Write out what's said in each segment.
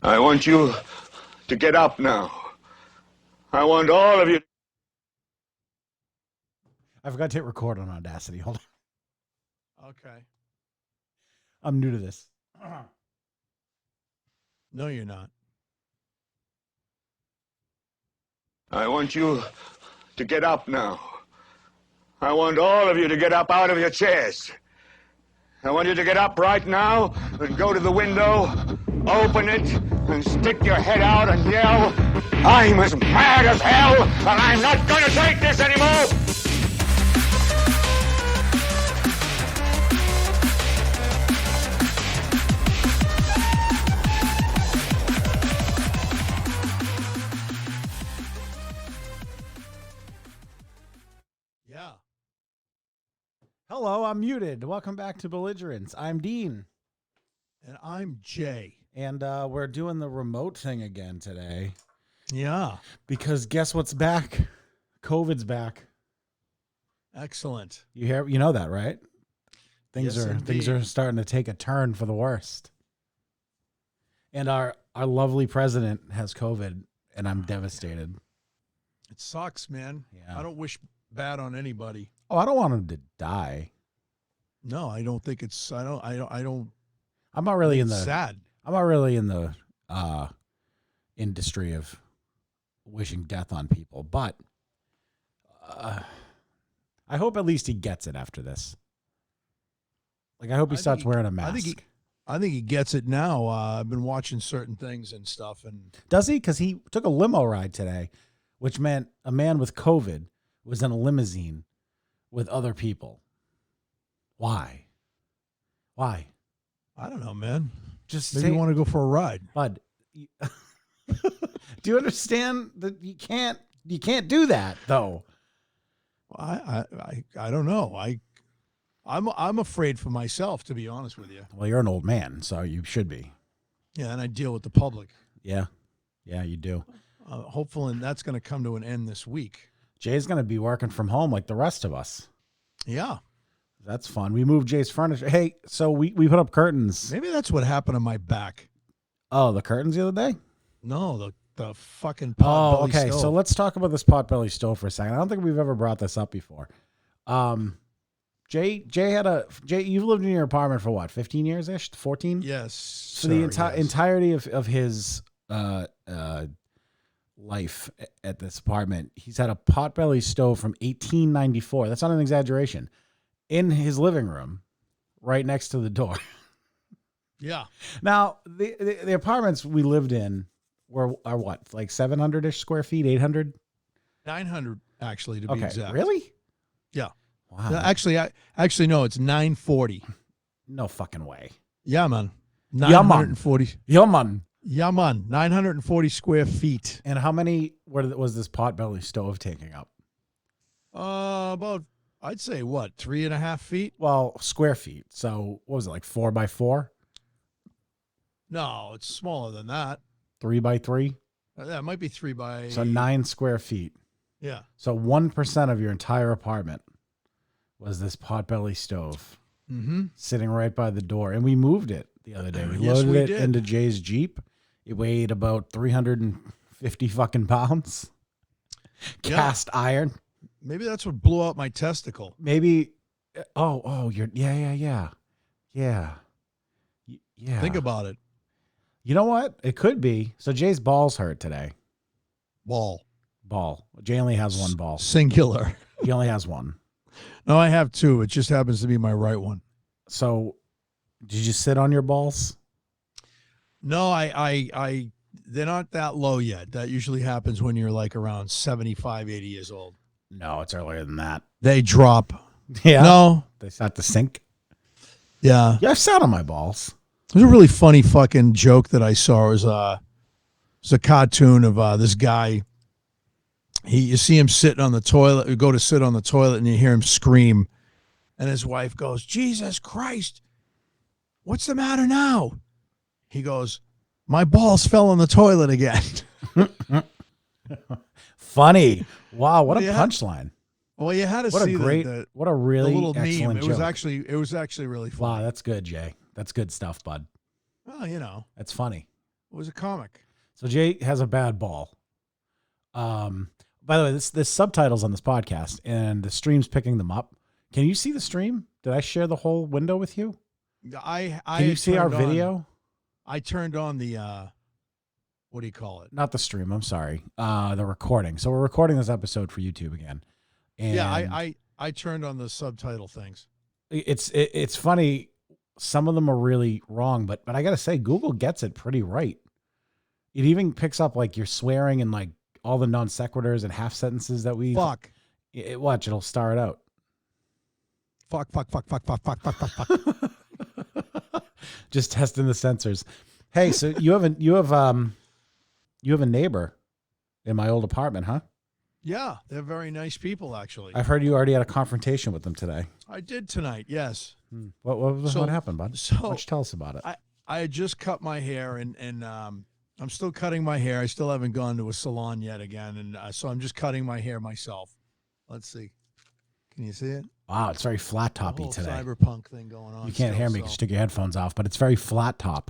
I want you to get up now. I want all of you. I forgot to hit record on Audacity. Hold on. Okay. I'm new to this. No, you're not. I want you to get up now. I want all of you to get up out of your chairs. I want you to get up right now and go to the window, open it, and stick your head out and yell, "I'm as mad as hell, and I'm not going to take this anymore!" Yeah. Hello, I'm muted. Welcome back to Belligerence. I'm Dean. And I'm Jay. And we're doing the remote thing again today. Yeah. Because guess what's back? COVID's back. Excellent. You know that, right? Things Yes, are indeed. starting to take a turn for the worst. And our lovely president has COVID, and I'm devastated. It sucks, man. Yeah. I don't wish bad on anybody. Oh, I don't want him to die. No, I don't think it's I don't I'm not really in it's the sad. I'm not really in the industry of wishing death on people, but I hope at least he gets it after this. Like, I hope he starts wearing a mask. I think he gets it now. I've been watching certain things and stuff, and Does he? Because he took a limo ride today, which meant a man with COVID was in a limousine with other people. Why? Why? I don't know, man. Just Maybe you want to go for a ride. Bud, do you understand that you can't do that though? I don't know. I'm afraid for myself, to be honest with you. Well, you're an old man, so you should be. Yeah, and I deal with the public. Yeah, you do. Hopefully, that's going to come to an end this week. Jay's going to be working from home like the rest of us. Yeah. That's fun. We moved Jay's furniture. Hey, so we put up curtains. Maybe that's what happened to my back. Oh, the curtains the other day? No, the fucking Oh, potbelly okay. stove. So let's talk about this potbelly stove for a second. I don't think we've ever brought this up before. Jay, you've lived in your apartment for what, 15 years ish? 14? Yes. For the entirety of his life at this apartment, he's had a potbelly stove from 1894. That's not an exaggeration. In his living room, right next to the door. Yeah. Now, the apartments we lived in are what, like 700-ish square feet, 800? 900 actually, to be exact. Really? Yeah. Wow. No, actually, no, it's 940. No fucking way. Yeah, man. Yeah, man. 940. Yeah, man. Yeah, man. 940 square feet. And how many was this potbelly stove taking up? About, I'd say, what, 3.5 feet? Well, square feet. So what was it, like 4 by 4? No, it's smaller than that. 3 by 3? That might be 3 by. So 9 square feet. Yeah. So 1% of your entire apartment was this potbelly stove sitting right by the door. And we moved it the other day. We Yes, loaded we it did. into Jay's Jeep. It weighed about 350 fucking pounds. Yeah. Cast iron. Maybe that's what blew out my testicle. Maybe. You're. Yeah. Think about it. You know what? It could be. So Jay's balls hurt today. Ball. Jay only has one ball. Singular. He only has one. No, I have two. It just happens to be my right one. So, did you sit on your balls? No, I they're not that low yet. That usually happens when you're like around 75, 80 years old. No, it's earlier than that. They drop. Yeah. No. They start to sink. Yeah. Yeah, I've sat on my balls. There's a really funny fucking joke that I saw. It was a cartoon of this guy. You see him sitting on the toilet. You go to sit on the toilet and you hear him scream. And his wife goes, "Jesus Christ, what's the matter now?" He goes, "My balls fell on the toilet again." Funny. Wow, what a Yeah. punchline. Well, you had to What see a great, what a really the little meme. excellent It joke. was actually really funny. Wow, that's good, Jay. That's good stuff, bud. Well, you know. That's funny. It was a comic. So Jay has a bad ball. By the way, this subtitles on this podcast, and the stream's picking them up. Can you see the stream? Did I share the whole window with you? I Can you see our video? I turned on the what do you call it? Not the stream. I'm sorry. The recording. So we're recording this episode for YouTube again. And Yeah, I turned on the subtitle things. It's funny. Some of them are really wrong, but I gotta say, Google gets it pretty right. It even picks up like you're swearing and like all the non sequiturs and half sentences that we Fuck. Watch, it'll star it out. Fuck. Just testing the sensors. Hey, so you have a neighbor in my old apartment, huh? Yeah, they're very nice people, actually. I've heard you already had a confrontation with them today. I did tonight, yes. What happened, bud? So Why don't you tell us about it? I had just cut my hair, and I'm still cutting my hair. I still haven't gone to a salon yet again, and so I'm just cutting my hair myself. Let's see. Can you see it? Wow, it's very flat toppy Whole today. cyberpunk thing going on. You can't hear me because you took your headphones off, but it's very flat top.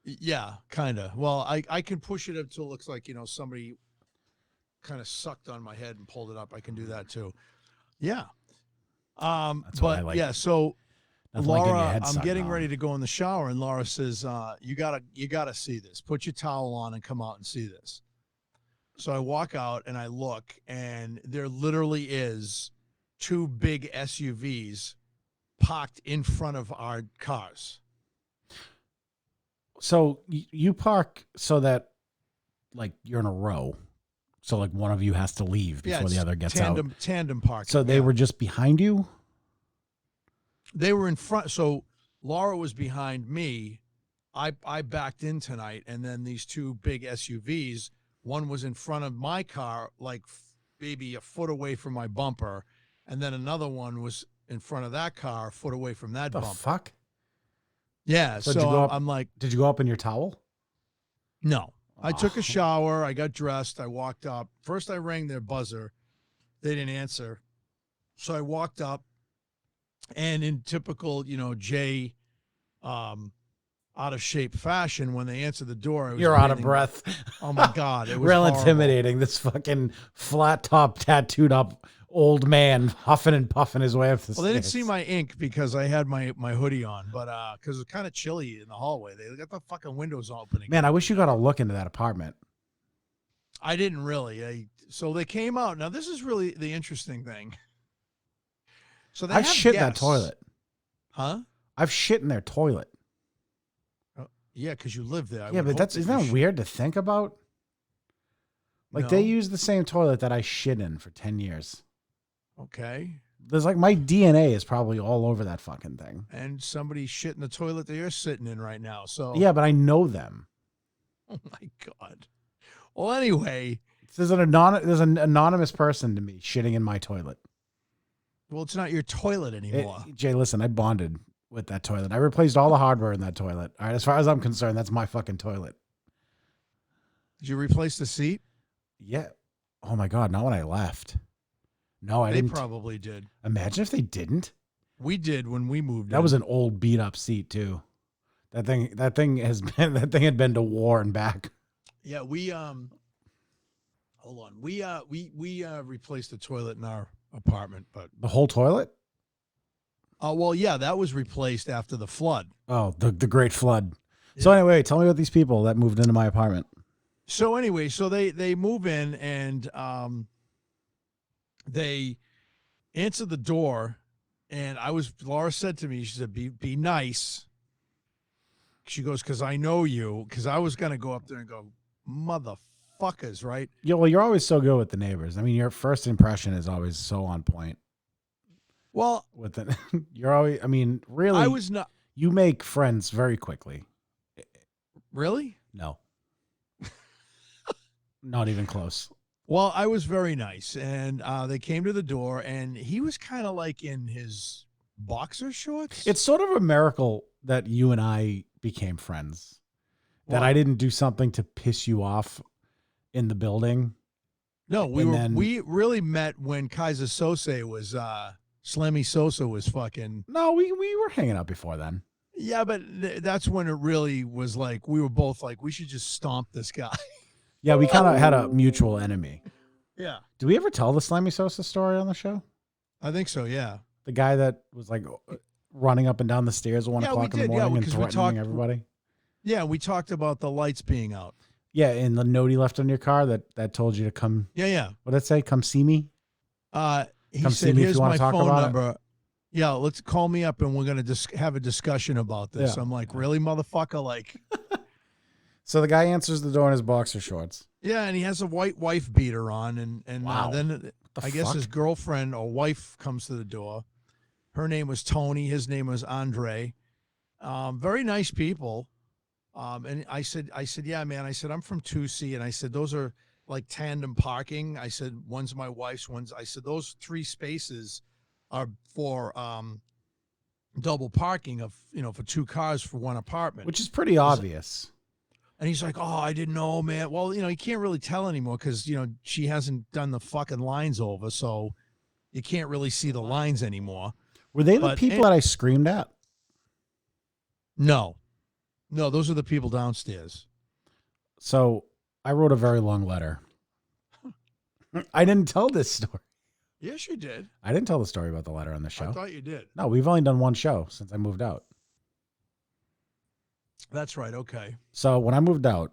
Yeah, kind of. Well, I can push it up till it looks like, somebody kind of sucked on my head and pulled it up. I can do that too. Yeah. That's what I like. Yeah, so Nothing like getting your Laura, head I'm sucked getting on. ready to go in the shower, and Laura says, you gotta see this. Put your towel on and come out and see this. So I walk out and I look, and there literally is 2 big SUVs parked in front of our cars. So you park so that like you're in a row. So like one of you has to leave before the other gets out. Tandem parking. So they were just behind you? They were in front. So Laura was behind me. I backed in tonight, and then these 2 big SUVs, one was in front of my car, like maybe a foot away from my bumper, and then another one was in front of that car, a foot away from that The bumper. fuck? Yeah. So did you go up- I'm like, Did you go up in your towel? no. I took Oh. a shower. I got dressed. I walked up. First, I rang their buzzer. They didn't answer. So I walked up, and in typical, Jay, out of shape fashion, when they answered the door, I was You're out of breathing- breath. Oh my God. It was Real horrible. intimidating. This fucking flat top, tattooed up old man huffing and puffing his way up the Well, they didn't stairs. see my ink because I had my hoodie on, but because it was kind of chilly in the hallway. They got the fucking windows opening. Man, I wish you got a look into that apartment. I didn't really. So they came out. Now, this is really the interesting thing. So they I've have shit in that guests. toilet. Huh? I've shit in their toilet. Yeah, because you live there. I Yeah, would but hope that's that isn't you that should- weird to think about? Like they No. use the same toilet that I shit in for 10 years. Okay. There's like my DNA is probably all over that fucking thing. And somebody shit in the toilet that you're sitting in right now. So Yeah, but I know them. Oh my God. Well, anyway, There's an anonymous person to me shitting in my toilet. well, it's not your toilet anymore. Jay, listen, I bonded with that toilet. I replaced all the hardware in that toilet. All right, as far as I'm concerned, that's my fucking toilet. Did you replace the seat? Yeah. Oh my God, not when I left. No, I They didn't. probably did. Imagine if they didn't. We did when we moved. That in. was an old beat up seat too. That thing had been to war and back. Yeah, we hold on. We replaced the toilet in our apartment, but The whole toilet? well, yeah, that was replaced after the flood. Oh, the great flood. So Yeah. anyway, tell me about these people that moved into my apartment. So anyway, so they move in and they answered the door, and Laura said to me, she said, be nice. She goes, because I know you, because I was gonna go up there and go, motherfuckers, right? Yeah, well, you're always so good with the neighbors. I mean, your first impression is always so on point. Well, With it, you're always. I mean, really, I was not you make friends very quickly. really. No, not even close. Well, I was very nice, and they came to the door, and he was kind of like in his boxer shorts. It's sort of a miracle that you and I became friends. That Why? I didn't do something to piss you off in the building. No, and we really met when Kaiser Sose was Slammy Sosa was fucking. No, we were hanging out before then. Yeah, but that's when it really was like we were both like we should just stomp this guy. Yeah, we kind of had a mutual enemy. Yeah, Did we ever tell the Slimy Sosa story on the show? I think so. Yeah, The guy that was like running up and down the stairs at 1 yeah, we o'clock in the did. Yeah, morning and because we threatening talked. everybody. Yeah, we talked about the lights being out. Yeah, and the note he left on your car that told you to come. Yeah, yeah. What did it say? Come see me. He Come see said, me if "Here's you wanna my talk phone about it." number. Yeah, let's call me up and we're gonna have a discussion about this." Yeah. I'm like, "Really, motherfucker?" Like, So the guy answers the door in his boxer shorts. yeah, and he has a white wife beater on, and Wow. then The I guess fuck? his girlfriend or wife comes to the door. Her name was Tony. His name was Andre. Very nice people. And I said, yeah, man. I said, I'm from 2C, and I said those are like tandem parking. I said one's my wife's, one's. I said those 3 spaces are for double parking of for 2 cars for 1 apartment. Which is pretty obvious. And he's like, oh, I didn't know, man. Well, you can't really tell anymore because she hasn't done the fucking lines over, so you can't really see the lines anymore. Were they the But people that I screamed at? No, those are the people downstairs. So I wrote a very long letter. I didn't tell this story. Yes, you did. I didn't tell the story about the letter on the show. I thought you did. No, we've only done one show since I moved out. That's right. Okay. So when I moved out,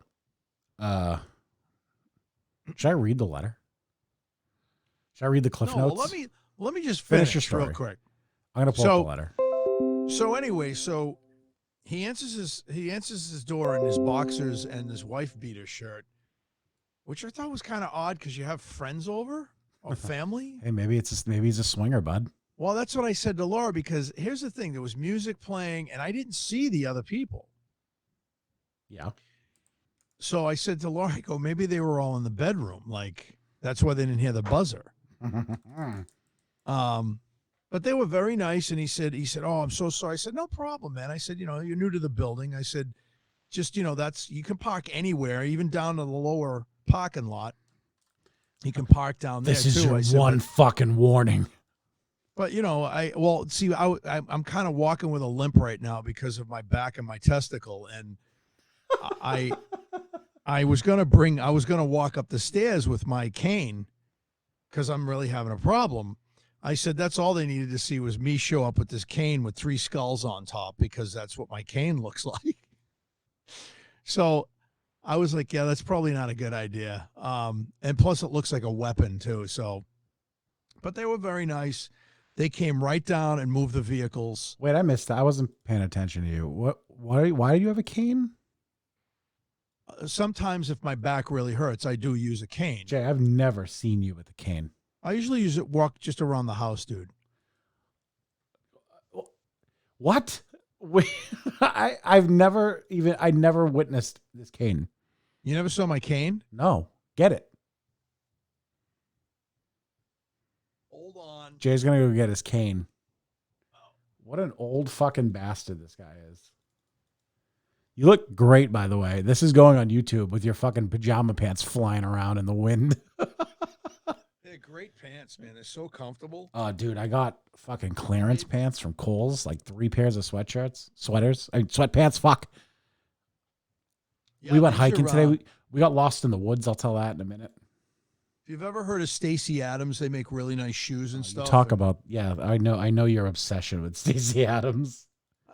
should I read the letter? Should I read the cliff No, notes? well, let me just Finish finish, your real story. quick. I'm gonna pull up the letter. So anyway, he answers his door in his boxers and his wife beater shirt, which I thought was kind of odd because you have friends over or family. Hey, maybe he's a swinger, bud. Well, that's what I said to Laura because here's the thing: there was music playing, and I didn't see the other people. Yeah. So I said to Laura, I go, maybe they were all in the bedroom, like that's why they didn't hear the buzzer. But they were very nice, and he said, "Oh, I'm so sorry." I said, "No problem, man." I said, "You're new to the building." I said, "Just that's you can park anywhere, even down to the lower parking lot. You can park down there This is too." your I said, one fucking warning. But I'm kind of walking with a limp right now because of my back and my testicle, and I was gonna walk up the stairs with my cane because I'm really having a problem. I said that's all they needed to see was me show up with this cane with 3 skulls on top because that's what my cane looks like. So I was like, yeah, that's probably not a good idea. And plus it looks like a weapon too. So, but they were very nice. They came right down and moved the vehicles. Wait, I missed that. I wasn't paying attention to you. What? Why do you have a cane? Sometimes if my back really hurts, I do use a cane. Jay, I've never seen you with a cane. I usually use it walk just around the house, dude. What? Wait, I never witnessed this cane. You never saw my cane? No, get it. Hold on. Jay's gonna go get his cane. What an old fucking bastard this guy is. You look great, by the way. This is going on YouTube with your fucking pajama pants flying around in the wind. They're great pants, man. They're so comfortable. Oh, dude, I got fucking clearance pants from Kohl's, like 3 pairs of sweatpants. Fuck. Yeah, We went these hiking are, today. We got lost in the woods. I'll tell that in a minute. If you've ever heard of Stacy Adams, they make really nice shoes and stuff. I know your obsession with Stacey Adams.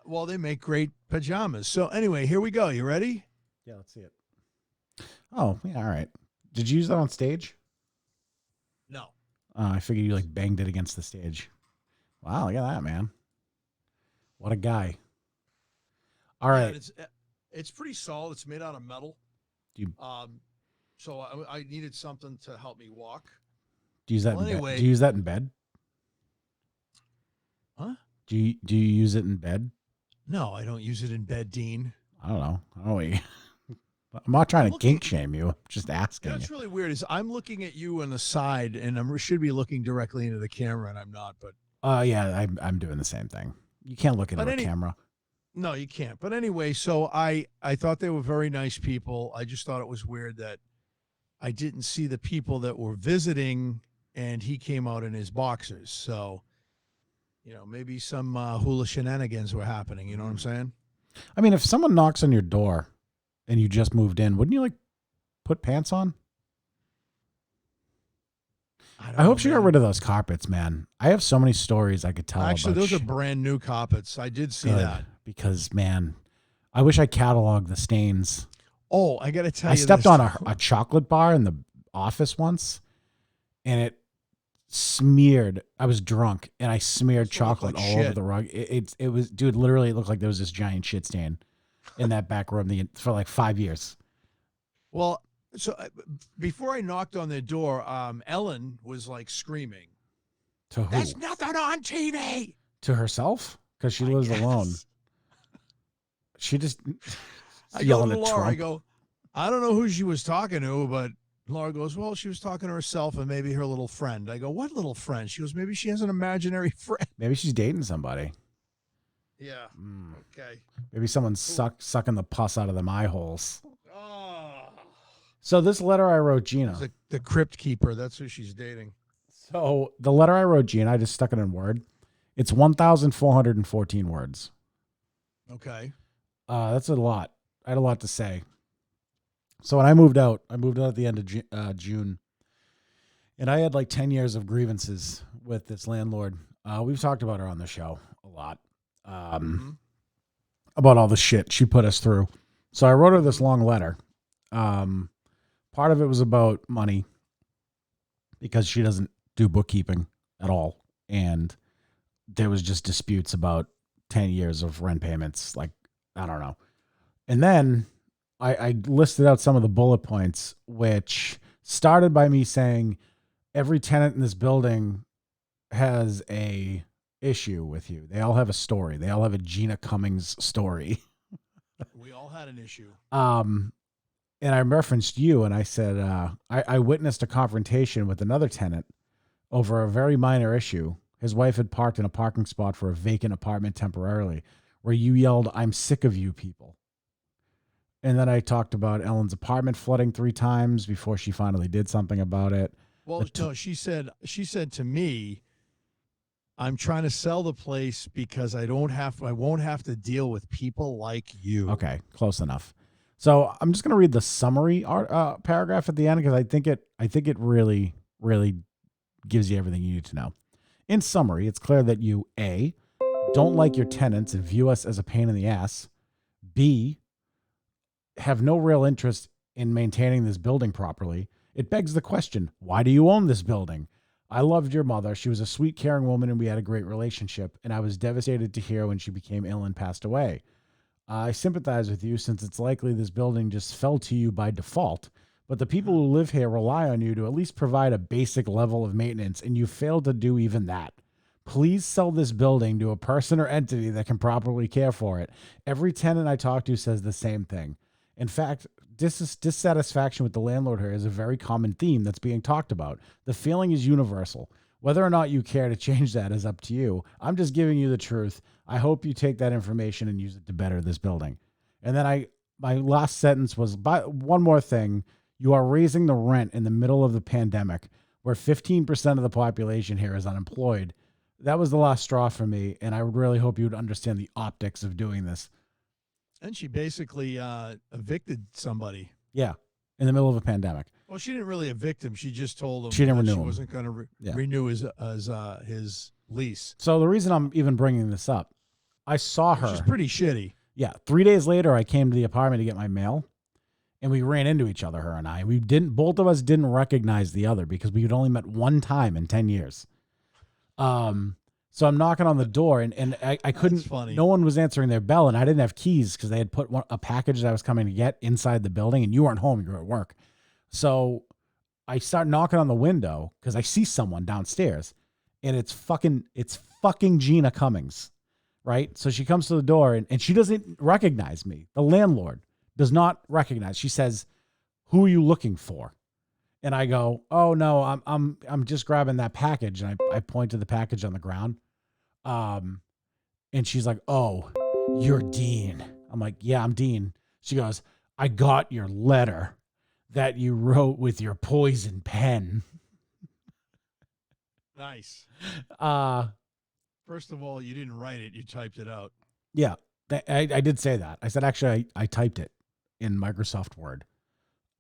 Well, they make great pajamas. So anyway, here we go. You ready? Yeah, let's see it. Oh, yeah, all right. Did you use that on stage? No. I figured you like banged it against the stage. Wow, look at that, man. What a guy. All right. It's pretty solid. It's made out of metal. So I needed something to help me walk. Do you use that in bed? Do you use that in bed? Huh? Do you use it in bed? No, I don't use it in bed, Dean. I don't know. I'm not trying to kink shame you. I'm just asking. That's really weird. Is I'm looking at you on the side, and I should be looking directly into the camera, and I'm not. But yeah, I'm doing the same thing. You can't look into the camera. No, you can't. But anyway, so I thought they were very nice people. I just thought it was weird that I didn't see the people that were visiting, and he came out in his boxers. So, maybe some hula shenanigans were happening. You know what I'm saying? I mean, if someone knocks on your door and you just moved in, wouldn't you like put pants on? I hope she got rid of those carpets, man. I have so many stories I could tell Actually, about. those are brand new carpets. I did see Good, that. because, man, I wish I cataloged the stains. Oh, I got to tell I you stepped this. on a chocolate bar in the office once, and it smeared. I was drunk, and I smeared This will look chocolate like all over shit. the rug. It was, dude. Literally, it looked like there was this giant shit stain in that back room for like 5 years. Well, so before I knocked on their door, Ellen was like screaming, To who? "There's nothing on TV." To herself, because she I lives guess. alone. She just I go yelling to at Laura. Trump. I go, I don't know who she was talking to, but Laura goes, well, she was talking to herself and maybe her little friend. I go, what little friend? She goes, maybe she has an imaginary friend. Maybe she's dating somebody. Yeah. Okay. Maybe someone's sucking the pus out of them eye holes. Oh. So this letter I wrote Gina. The crypt keeper. That's who she's dating. So the letter I wrote Gina, I just stuck it in Word. It's 1,414 words. Okay. That's a lot. I had a lot to say. So when I moved out at the end of June, and I had like 10 years of grievances with this landlord. We've talked about her on the show a lot, about all the shit she put us through. So I wrote her this long letter. Part of it was about money, because she doesn't do bookkeeping at all. And there was just disputes about 10 years of rent payments. Like, I don't know. And then I listed out some of the bullet points, which started by me saying every tenant in this building has a issue with you. They all have a story. They all have a Gina Cummings story. We all had an issue. And I referenced you, and I said, I witnessed a confrontation with another tenant over a very minor issue. His wife had parked in a parking spot for a vacant apartment temporarily, where you yelled, "I'm sick of you people." And then I talked about Ellen's apartment flooding 3 times before she finally did something about it. Well, no, she said to me, I'm trying to sell the place because I won't have to deal with people like you. Okay, close enough. So I'm just going to read the summary paragraph at the end, because I think it really, really gives you everything you need to know. In summary, it's clear that you, A, don't like your tenants and view us as a pain in the ass. B, have no real interest in maintaining this building properly. It begs the question, why do you own this building? I loved your mother. She was a sweet, caring woman, and we had a great relationship, and I was devastated to hear when she became ill and passed away. I sympathize with you, since it's likely this building just fell to you by default, but the people who live here rely on you to at least provide a basic level of maintenance, and you failed to do even that. Please sell this building to a person or entity that can properly care for it. Every tenant I talk to says the same thing. In fact, dissatisfaction with the landlord here is a very common theme that's being talked about. The feeling is universal. Whether or not you care to change that is up to you. I'm just giving you the truth. I hope you take that information and use it to better this building. And then my last sentence was, one more thing. You are raising the rent in the middle of the pandemic, where 15% of the population here is unemployed. That was the last straw for me, and I would really hope you would understand the optics of doing this. And she basically evicted somebody. Yeah, in the middle of a pandemic. Well, she didn't really evict him. She just told him She didn't renew she him. wasn't going to renew his lease. So the reason I'm even bringing this up, I saw her. She's pretty shitty. Yeah, 3 days later, I came to the apartment to get my mail, and we ran into each other, her and I. Both of us didn't recognize the other because we had only met one time in 10 years. So I'm knocking on the door, and I couldn't. Funny. No one was answering their bell, and I didn't have keys because they had put a package that I was coming to get inside the building, and you weren't home; you were at work. So I start knocking on the window because I see someone downstairs, and it's fucking Gina Cummings, right? So she comes to the door, and she doesn't recognize me. The landlord does not recognize. She says, "Who are you looking for?" And I go, "Oh no, I'm just grabbing that package." And I point to the package on the ground. And she's like, "Oh, you're Dean." I'm like, "Yeah, I'm Dean." She goes, "I got your letter that you wrote with your poison pen." Nice. Uh First of all, you didn't write it; you typed it out. yeah. I did say that. I said, actually, I typed it in Microsoft Word.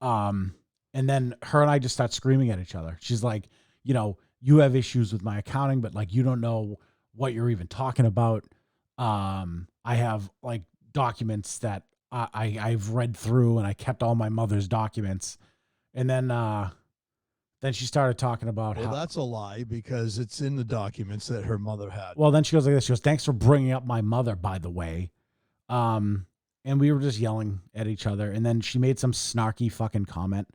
And then her and I just start screaming at each other. She's like, you have issues with my accounting, but like, you don't know what you're even talking about. I have like documents that I've read through, and I kept all my mother's documents. And then she started talking about Well, how that's a lie because it's in the documents that her mother had. Well, then she goes like this. She goes, "Thanks for bringing up my mother, by the way." And we were just yelling at each other. And then she made some snarky fucking comment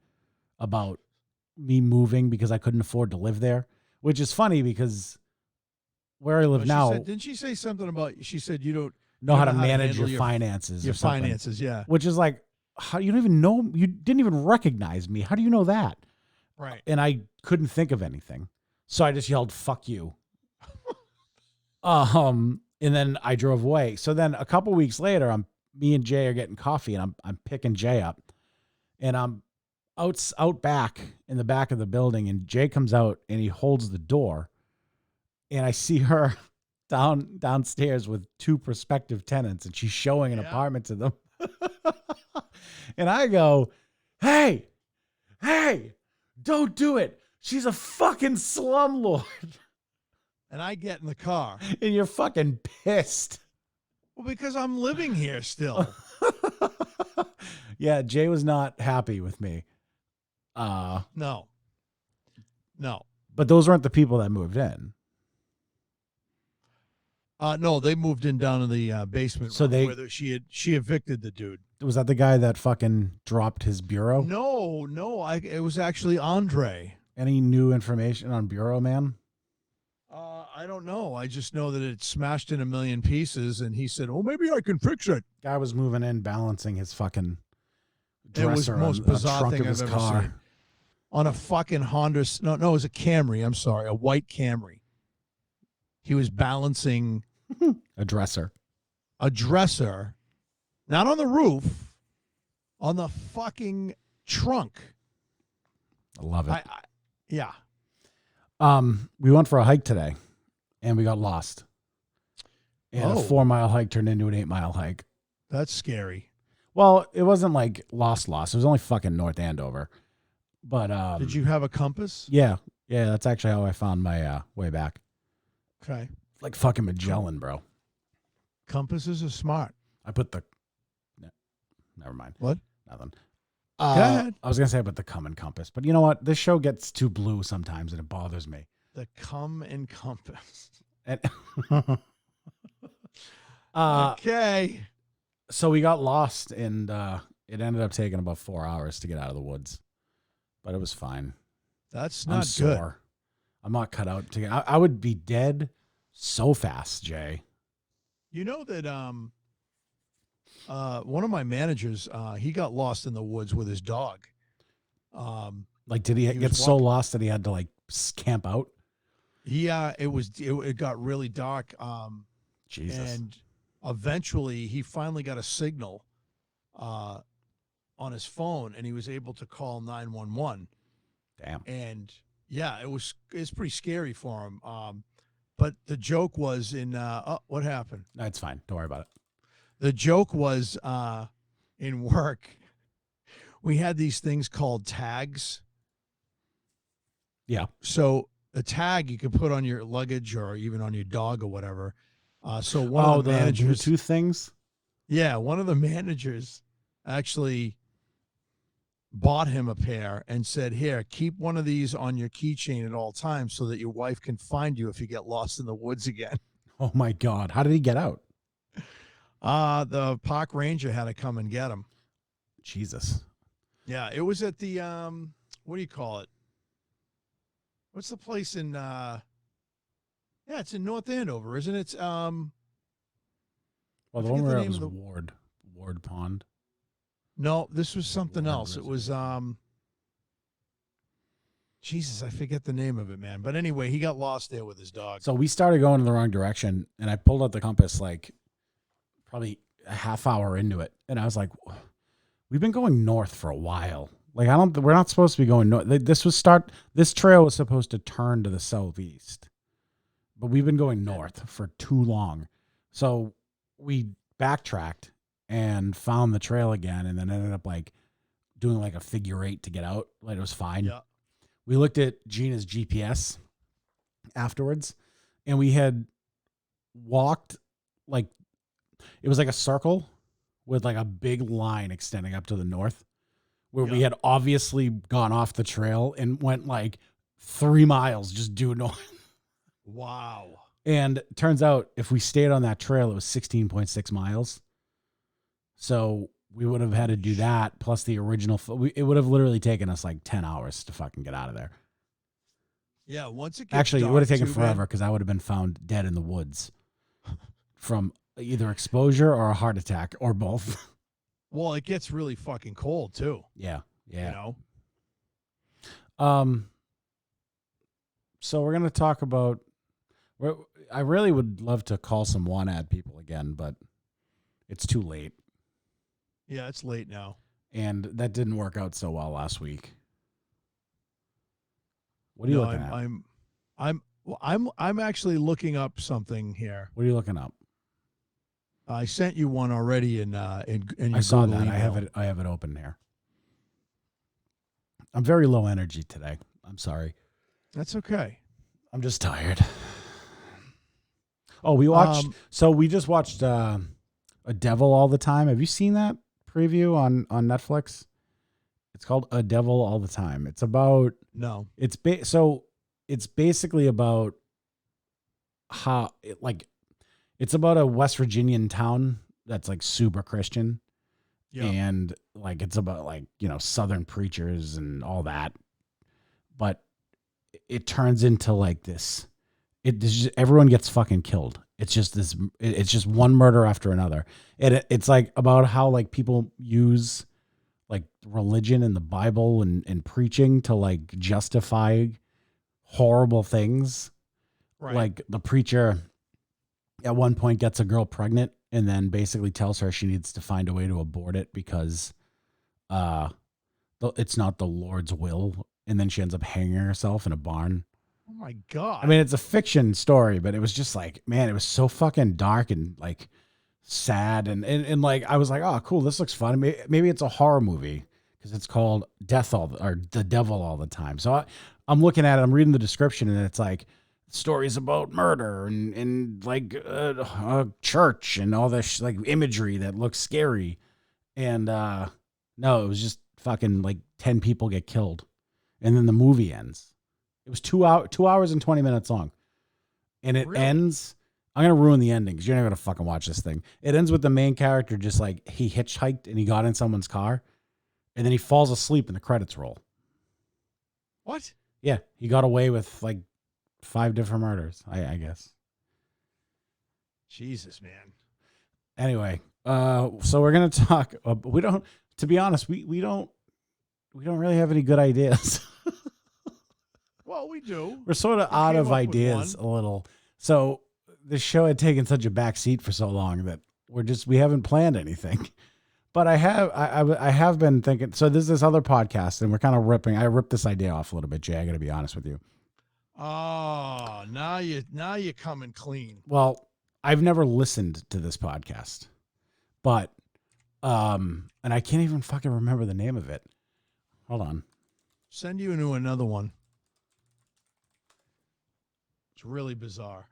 about me moving because I couldn't afford to live there, which is funny because where I live She now, said, didn't she say something about? She said you don't know how to handle manage your finances. Your or something, finances, yeah. which is like, how you don't even know? You didn't even recognize me. How do you know that? Right. And I couldn't think of anything, so I just yelled, "Fuck you." And then I drove away. So then a couple weeks later, me and Jay are getting coffee, and I'm picking Jay up, and I'm out back in the back of the building, and Jay comes out and he holds the door, and I see her downstairs with two prospective tenants, and she's showing an apartment to them. And I go, hey, don't do it. She's a fucking slumlord. And I get in the car. And you're fucking pissed. Well, because I'm living here still. Yeah, Jay was not happy with me. No. But those weren't the people that moved in. No, they moved in down in the basement. So where she evicted the dude. Was that the guy that fucking dropped his bureau? No, it was actually Andre. Any new information on Bureau Man? I don't know. I just know that it smashed in a million pieces, and he said, "Oh, maybe I can fix it." Guy was moving in, balancing his fucking It was dresser the most on the bizarre trunk thing of his I've ever car. seen. On a fucking Honda. No, it was a Camry. I'm sorry, a white Camry. He was balancing A dresser. a dresser, not on the roof, on the fucking trunk. I love it. Yeah. We went for a hike today, and we got lost. And a 4-mile hike turned into an 8-mile hike. That's scary. Well, it wasn't like lost. It was only fucking North Andover. But did you have a compass? Yeah, that's actually how I found my way back. Okay. Like fucking Magellan, bro. Compasses are smart. I put the. Never mind. What? Nothing. Go ahead. I was gonna say about the cum and compass, but you know what? This show gets too blue sometimes, and it bothers me. The cum and compass. And Okay. So we got lost, and it ended up taking about 4 hours to get out of the woods, but it was fine. That's I'm not sore. good. I'm not cut out to get. I would be dead so fast, Jay. You know that one of my managers, he got lost in the woods with his dog. Like, did he get so lost that he had to like camp out? Yeah, it got really dark. Jesus. And eventually he finally got a signal on his phone, and he was able to call 911. Damn. And yeah, it's pretty scary for him. But the joke was what happened? No, it's fine. Don't worry about it. The joke was in work, we had these things called tags. Yeah. So a tag you can put on your luggage or even on your dog or whatever. So one of the managers, Bluetooth things. yeah, one of the managers actually bought him a pair and said, "Here, keep one of these on your keychain at all times so that your wife can find you if you get lost in the woods again." Oh my God. How did he get out? The park ranger had to come and get him. Jesus. Yeah, it was at the what do you call it? What's the place in yeah, it's in North Andover, isn't it? Well, the forget one the where it name was of the- Ward Pond. No, this was something Ward else. It was Jesus, I forget the name of it, man. But anyway, he got lost there with his dog. So we started going in the wrong direction, and I pulled out the compass like probably a half hour into it, and I was like, "We've been going north for a while. Like, we're not supposed to be going north. This trail was supposed to turn to the southeast, but we've been going north for too long. So we backtracked and found the trail again, and then ended up like doing like a figure 8 to get out. Like it was fine. Yeah. We looked at Gina's GPS afterwards, and we had walked like it was like a circle with like a big line extending up to the north, where we had obviously gone off the trail and went like 3 miles just due north. Wow. And turns out if we stayed on that trail, it was 16.6 miles. So we would have had to do that plus the original. It would have literally taken us like 10 hours to fucking get out of there. Yeah. Once it gets Actually, it dark, would have taken too, forever man. because I would have been found dead in the woods from either exposure or a heart attack or both. Well, it gets really fucking cold too. Yeah. Yeah. You know. So we're going to talk about, I really would love to call some one ad people again, but it's too late. Yeah, it's late now. And that didn't work out so well last week. What are you looking at? I'm actually looking up something here. What are you looking up? I sent you one already in your I saw Google that. email. I have it open here. I'm very low energy today. I'm sorry. That's okay. I'm just tired. Oh, we watched. So we just watched A Devil All the Time. Have you seen that preview on Netflix? It's called A Devil All the Time. It's about. No. It's it's basically about how it's about a West Virginian town that's like super Christian. Yeah. And like it's about like, Southern preachers and all that. But it turns into like this. Everyone gets fucking killed. It's just one murder after another. And it's like about how like people use like religion and the Bible and preaching to like justify horrible things. Right. Like the preacher at one point gets a girl pregnant and then basically tells her she needs to find a way to abort it because it's not the Lord's will. And then she ends up hanging herself in a barn. Oh my God. I mean, it's a fiction story, but it was just like, man, it was so fucking dark and like sad. And like, I was like, oh, cool. This looks fun. Maybe it's a horror movie because it's called The Devil All the Time. So I'm looking at it, I'm reading the description, and it's like stories about murder and like a church and all this like imagery that looks scary. And no, it was just fucking like 10 people get killed. And then the movie ends. It was 2 hours and 20 minutes long. And it ends. I'm going to ruin the ending because you're not going to fucking watch this thing. It ends with the main character just like he hitchhiked and he got in someone's car. And then he falls asleep and the credits roll. What? Yeah. He got away with like 5 different murders, I guess. Jesus, man. Anyway, so we're going to talk. We don't, to be honest, we don't really have any good ideas. Well, we do. We're sort of out of ideas a little. So the show had taken such a back seat for so long that we haven't planned anything. But I have been thinking. So there's this other podcast, and we're kind of I ripped this idea off a little bit, Jay. I got to be honest with you. Oh, now you're coming clean. Well, I've never listened to this podcast, but and I can't even fucking remember the name of it. Hold on. Send you into another one. It's really bizarre.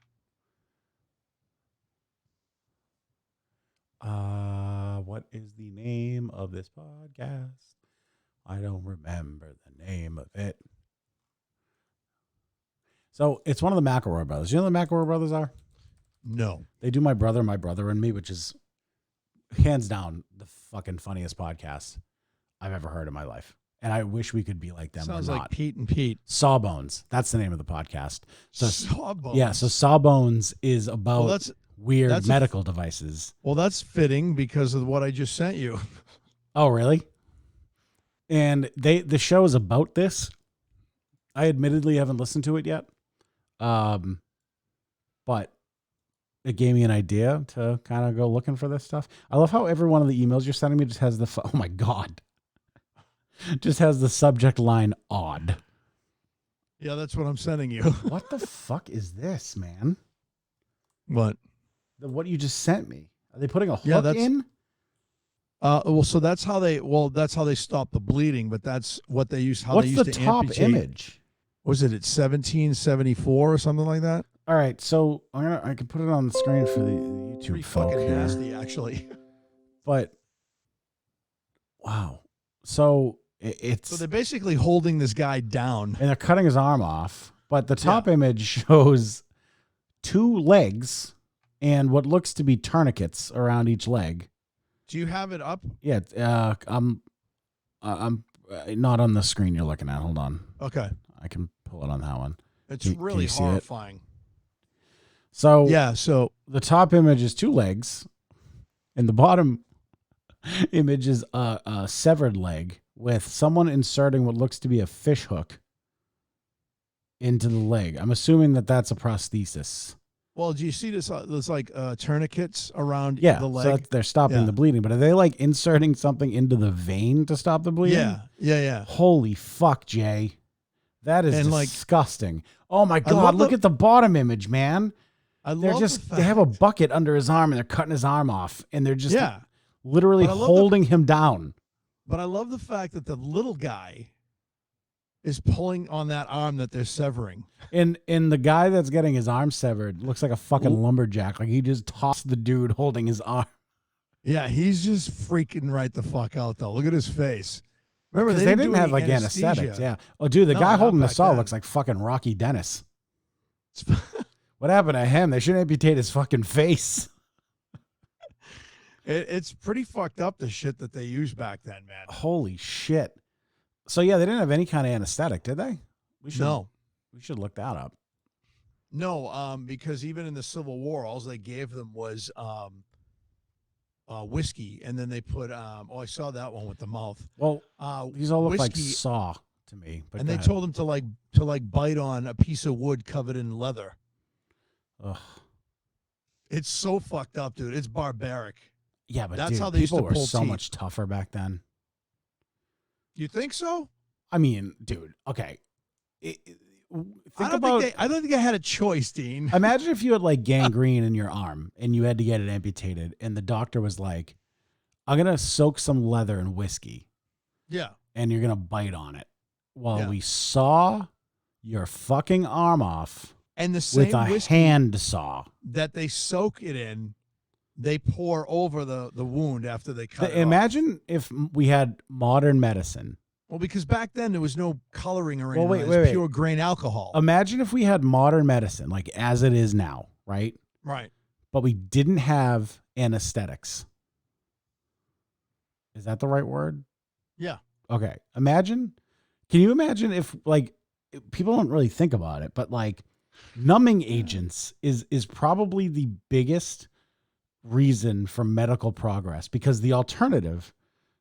What is the name of this podcast? I don't remember the name of it. So it's one of the McElroy brothers. You know who the McElroy brothers are? No. They do My Brother and Me, which is hands down the fucking funniest podcast I've ever heard in my life. And I wish we could be like them. Sounds or like not. Pete and Pete. Sawbones. That's the name of the podcast. So Sawbones. Yeah. So Sawbones is about weird medical devices. Well, that's fitting because of what I just sent you. Oh, really? And the show is about this. I admittedly haven't listened to it yet. But it gave me an idea to kind of go looking for this stuff. I love how every one of the emails you're sending me just has oh my God. Just has the subject line odd. Yeah, that's what I'm sending you. What the fuck is this, man? What? What you just sent me. Are they putting a Yeah, hook that's- in? Well, so that's how they stop the bleeding, but that's what they use. How What's they used the to top amputate. image? Was it at 1774 or something like that? All right, so I can put it on the screen for the YouTube Pretty folk fucking here. nasty, actually. But wow, so it's So they're basically holding this guy down. and they're cutting his arm off. But the top image shows 2 legs and what looks to be tourniquets around each leg. Do you have it up? Yeah, I'm not on the screen you're looking at. Hold on, Okay. I can pull it on that one. It's Can really you see it? horrifying. So Yeah, so the top image is 2 legs, and the bottom image is a severed leg with someone inserting what looks to be a fish hook into the leg. I'm assuming that that's a prosthesis. well, do you see this? There's like tourniquets around Yeah, the leg. so they're stopping Yeah. the bleeding. But are they like inserting something into the vein to stop the bleeding? Yeah. Holy fuck, Jay. That is And, like, disgusting. Oh my I God, love look the- at the bottom image, man. I They're love just, the they have a fact- bucket under his arm and they're cutting his arm off. And they're just Yeah, literally But I love holding him down. but I love the fact that the little guy is pulling on that arm that they're severing. And the guy that's getting his arm severed looks like a fucking lumberjack. Like he just tossed the dude holding his arm. Yeah, he's just freaking right the fuck out though. Look at his face. Remember, Because they didn't have like anesthetics. Yeah. Oh, dude, the No, guy not holding the back saw then. looks like fucking Rocky Dennis. What happened to him? They should amputate his fucking face. It's pretty fucked up, the shit that they used back then, man. Holy shit. So yeah, they didn't have any kind of anesthetic, did they? We should look that up. No, because even in the Civil War, all they gave them was whiskey, and then they put I saw that one with the mouth. Well, these all look like whiskey, Saw to me. But and go they ahead. told him to bite on a piece of wood covered in leather. Ugh. It's so fucked up, dude. It's barbaric. Yeah, but That's dude, how they used people to were pull so teeth. much tougher back then. You think so? I mean, dude, okay. I don't think I had a choice, Dean. Imagine if you had like gangrene in your arm and you had to get it amputated, and the doctor was like, I'm going to soak some leather in whiskey Yeah. and you're going to bite on it while Yeah. we saw your fucking arm off And the same with a whiskey hand saw. that they soak it in, they pour over the wound after they cut it off. Imagine if we had modern medicine. Well, because back then there was no coloring or Well, anything. wait, It was wait. pure grain alcohol. Imagine if we had modern medicine, like as it is now, right? Right. But we didn't have anesthetics. Is that the right word? Yeah. Okay. Can you imagine if like people don't really think about it, but like numbing agents is probably the biggest reason for medical progress, because the alternative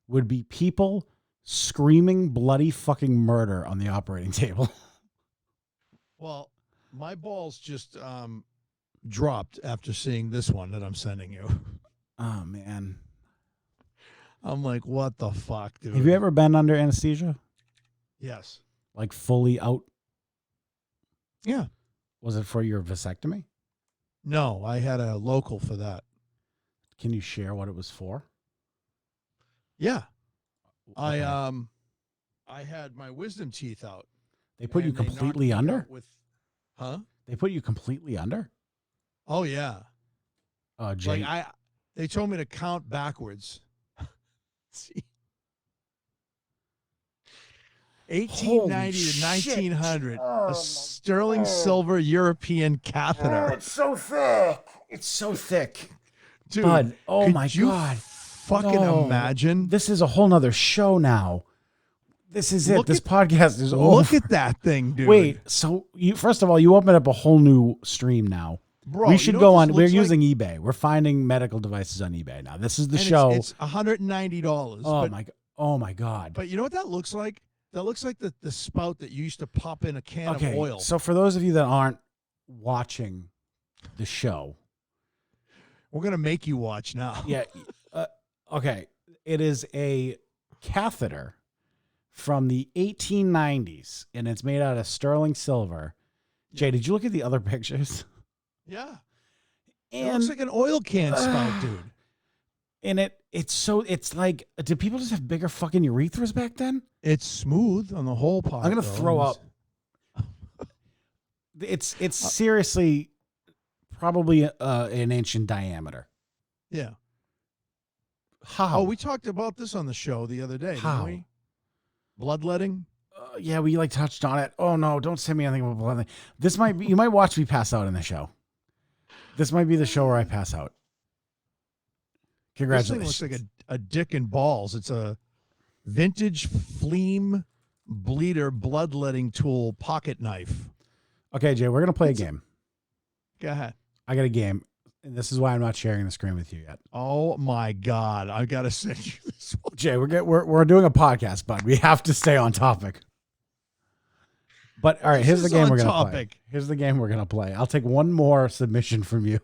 would be people screaming bloody fucking murder on the operating table. Well, my balls just dropped after seeing this one that I'm sending you. Oh man. I'm like, what the fuck, dude? Have you ever been under anesthesia? Yes. Like fully out? Yeah. Was it for your vasectomy? No, I had a local for that. Can you share what it was for? Yeah. Okay. I had my wisdom teeth out. They put you and they knocked completely me under? out with, huh? They put you completely under? Oh yeah. Jay. Like they told me to count backwards. See. 1890 Holy to 1900, Oh, a sterling silver European catheter. so thick. It's so thick. Dude, Bud, oh could my you God. fucking No. imagine? This is a whole nother show now. This is it. Look This at- podcast is over. Look at that thing, dude. Wait, so you first of all, you open up a whole new stream now. Bro, we you should know go what on. this We're looks like? using eBay. We're finding medical devices on eBay now. This is the And show. It's $190. Oh my God. But you know what that looks like? That looks like the spout that you used to pop in a can Okay, of oil. so for those of you that aren't watching the show, We're gonna make you watch now. yeah, okay, it is a catheter from the 1890s, and it's made out of sterling silver. Jay, did you look at the other pictures? Yeah. It And looks like an oil can spout, dude. And it's like, did people just have bigger fucking urethras back then? It's smooth on the whole part. I'm gonna though. throw up. It's seriously probably an inch in diameter. Yeah. How? Oh, we talked about this on the show the other day, How? didn't we? Bloodletting. Yeah, we like touched on it. Oh no, don't say me anything about blood. This might be. You might watch me pass out in the show. This might be the show where I pass out. Congratulations. This thing looks like a dick and balls. It's a vintage Fleam bleeder bloodletting tool pocket knife. Okay, Jay, we're gonna play a game. Go ahead. I got a game, and this is why I'm not sharing the screen with you yet. Oh my God, I gotta send you this one. Jay, we're doing a podcast, bud. We have to stay on topic. But all right, here's the game we're gonna play. Here's the game we're gonna play. I'll take one more submission from you.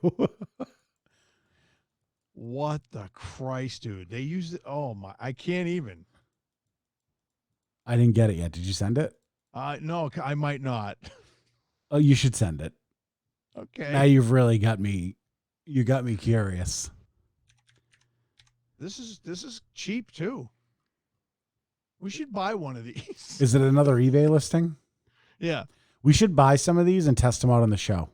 What the Christ, dude? They used it. Oh my, I can't even. I didn't get it yet. Did you send it? No, I might not. Oh, you should send it. Okay. Now you've really got me. You got me curious. This is cheap too. We should buy one of these. Is it another eBay listing? Yeah. We should buy some of these and test them out on the show.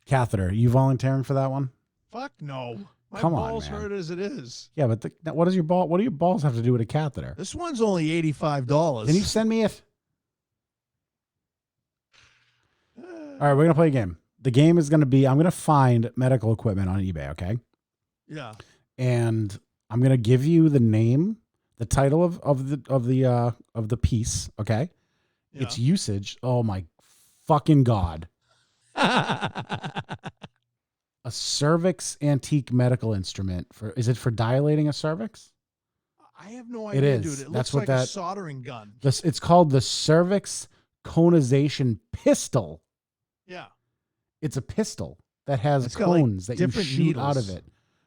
Catheter, you volunteering for that one? Fuck no. My Come on, balls man. hurt as it is. Yeah, but what does your ball? What do your balls have to do with a catheter? This one's only $85. Can you send me it? All right, we're gonna play a game. The game is gonna be: I'm gonna find medical equipment on eBay, okay? Yeah. And I'm gonna give you the name, the title of the piece, okay? Yeah. Its usage. Oh my fucking God! A cervix antique medical instrument for. Is it for dilating a cervix? I have no idea, is. dude. It That's looks what like that- a soldering gun. It's called the cervix conization pistol. Yeah. It's a pistol that has It's got, like, cones that you different shoot out of needles. it.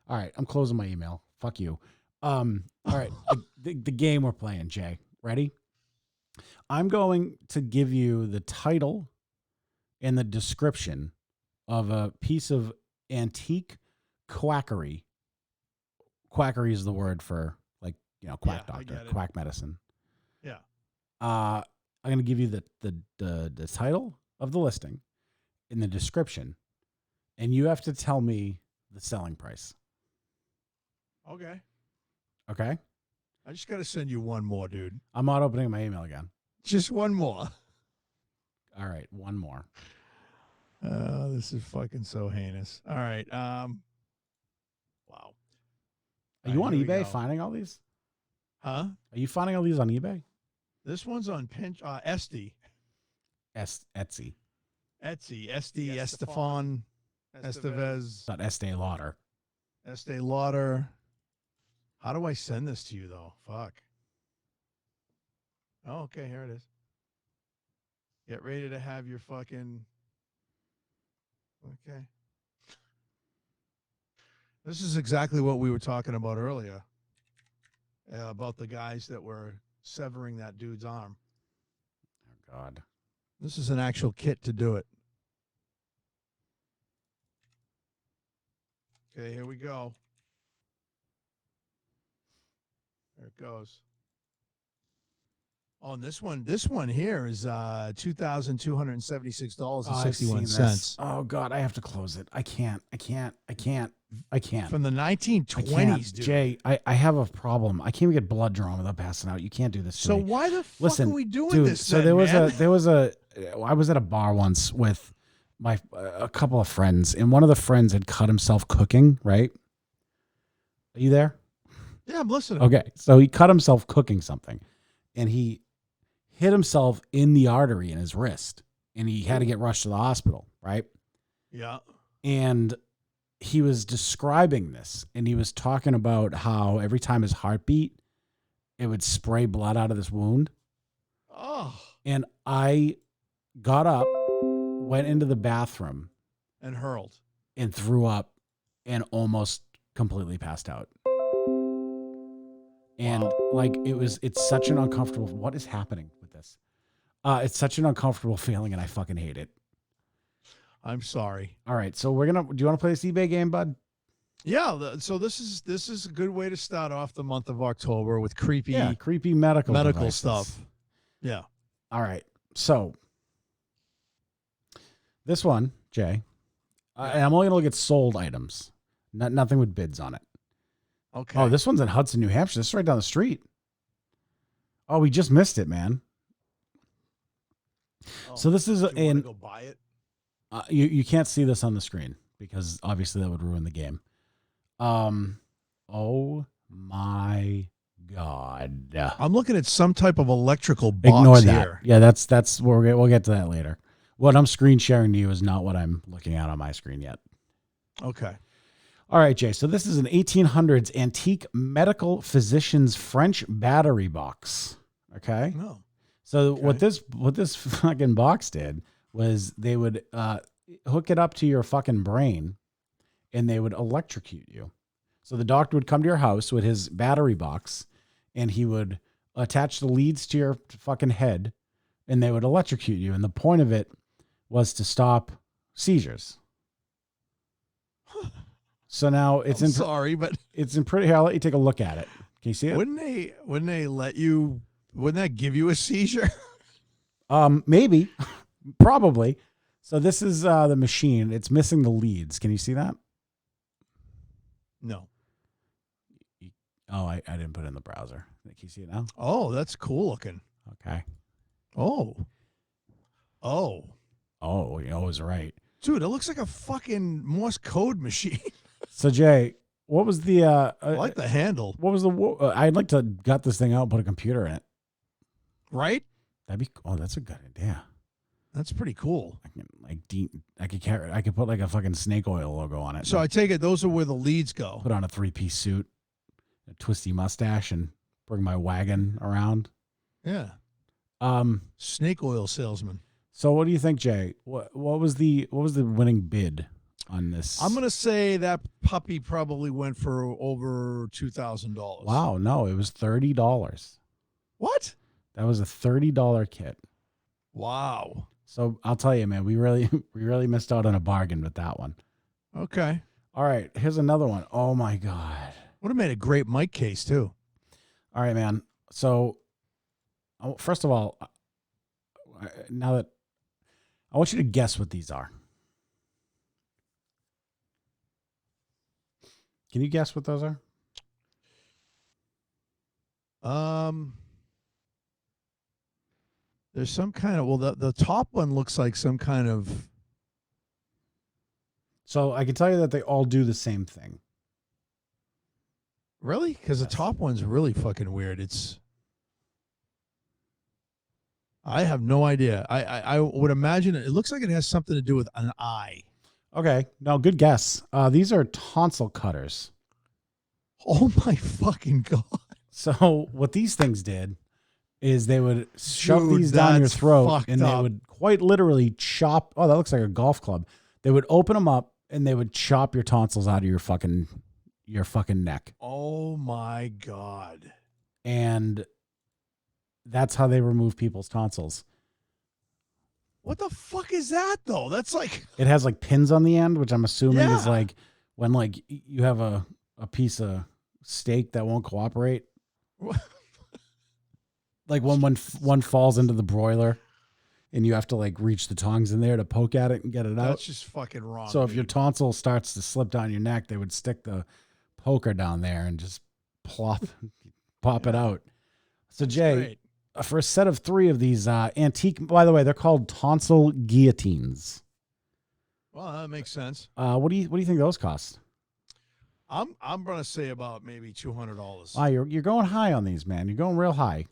All right, I'm closing my email. Fuck you. All right, the game we're playing, Jay. Ready? I'm going to give you the title and the description of a piece of antique quackery. Quackery is the word for, like, quack Yeah, I doctor, get it. quack medicine. Yeah. I'm going to give you the title of the listing in the description, and you have to tell me the selling price. Okay. Okay? I just got to send you one more, dude. I'm not opening my email again. Just one more. All right, one more. This is fucking so heinous. All right. Wow. Are you on here we eBay go. finding all these? Huh? Are you finding all these on eBay? This one's on Etsy. Etsy. Etsy. Estefan. Estevez. Not Estee Lauder. Estee Lauder. How do I send this to you, though? Fuck. Oh, okay. Here it is. Get ready to have your fucking... Okay. This is exactly what we were talking about earlier. About the guys that were severing that dude's arm. Oh, God. This is an actual kit to do it. Okay, here we go. There it goes. Oh, and this one here is $2,276.61. Oh, God, I have to close it. I can't. From the 1920s, dude. Jay, I have a problem. I can't even get blood drawn without passing out. You can't do this to So me. why the fuck Listen, are we doing dude, this? so then, there was man? I was at a bar once with a couple of friends, and one of the friends had cut himself cooking, right? Are you there? Yeah, I'm listening. Okay. So he cut himself cooking something, and he hit himself in the artery in his wrist, and he had to get rushed to the hospital, right? Yeah. And he was describing this, and he was talking about how every time his heart beat, it would spray blood out of this wound. Oh. And I got up, went into the bathroom, And hurled. and threw up and almost completely passed out. And like it's such an uncomfortable. What is happening with this? It's such an uncomfortable feeling, and I fucking hate it. I'm sorry. All right, so do you want to play this eBay game, bud? Yeah. So this is a good way to start off the month of October with creepy Yeah, creepy medical devices. stuff. Yeah. All right. So this one, Jay, and I'm only gonna look at sold items, nothing with bids on it. Okay. Oh, this one's in Hudson, New Hampshire. This is right down the street. Oh, we just missed it, man. So this is do you want to go buy it? You can't see this on the screen because obviously that would ruin the game. Oh my God. I'm looking at some type of electrical box Ignore that. here. Yeah, that's we'll get to that later. What I'm screen sharing to you is not what I'm looking at on my screen yet. Okay. All right, Jay. So this is an 1800s antique medical physician's French battery box. Okay. No. So what this fucking box did was they would hook it up to your fucking brain and they would electrocute you. So the doctor would come to your house with his battery box and he would attach the leads to your fucking head and they would electrocute you. And the point of it was to stop seizures. So now it's sorry, but it's in pretty. Here, I'll let you take a look at it. Can you see it? Wouldn't they let you? Wouldn't that give you a seizure? Maybe, probably. So this is the machine. It's missing the leads. Can you see that? No. Oh, I didn't put it in the browser. Can you see it now? Oh, that's cool looking. Okay. Oh, you was right. dude, it looks like a fucking Morse code machine. So Jay, what was the? I like the handle. What was the? I'd like to gut this thing out and put a computer in it. Right? That'd be. Oh, that's a good idea. That's pretty cool. I could put like a fucking snake oil logo on it. So I take it those are where the leads go. Put on a 3-piece suit, a twisty mustache, and bring my wagon around. Yeah. Snake oil salesman. So what do you think, Jay? What was the winning bid on this? I'm gonna say that puppy probably went for over $2,000. Wow, no, it was $30. What? That was a $30 kit. Wow. So I'll tell you, man, we really missed out on a bargain with that one. Okay. All right, here's another one. Oh my God. Would have made a great mic case too. All right, man. So first of all, now that I want you to guess what these are. Can you guess what those are? There's some kind of the top one looks like some kind of. So I can tell you that they all do the same thing. Really? Because the top one's really fucking weird. I have no idea. I would imagine it looks like it has something to do with an eye. Okay, no, good guess. These are tonsil cutters. Oh my fucking God. So what these things did is they would shove Dude, these down your that's throat fucked and they up. would quite literally chop. Oh, that looks like a golf club. They would open them up and they would chop your tonsils out of your fucking neck. Oh my God. And that's how they remove people's tonsils. What the fuck is that though? That's like It has like pins on the end, which I'm assuming is Yeah. like when like you have a piece of steak that won't cooperate. Like when one falls into the broiler and you have to like reach the tongs in there to poke at it and get it out. that's just fucking wrong. So if your dude. tonsil starts to slip down your neck, they would stick the poker down there and just pop it out. So Jay, Great. for a set of 3 of these antique, by the way, they're called tonsil guillotines. Well, that makes sense. What do you think those cost? I'm gonna say about maybe $200. Wow, you're going high on these, man. You're going real high.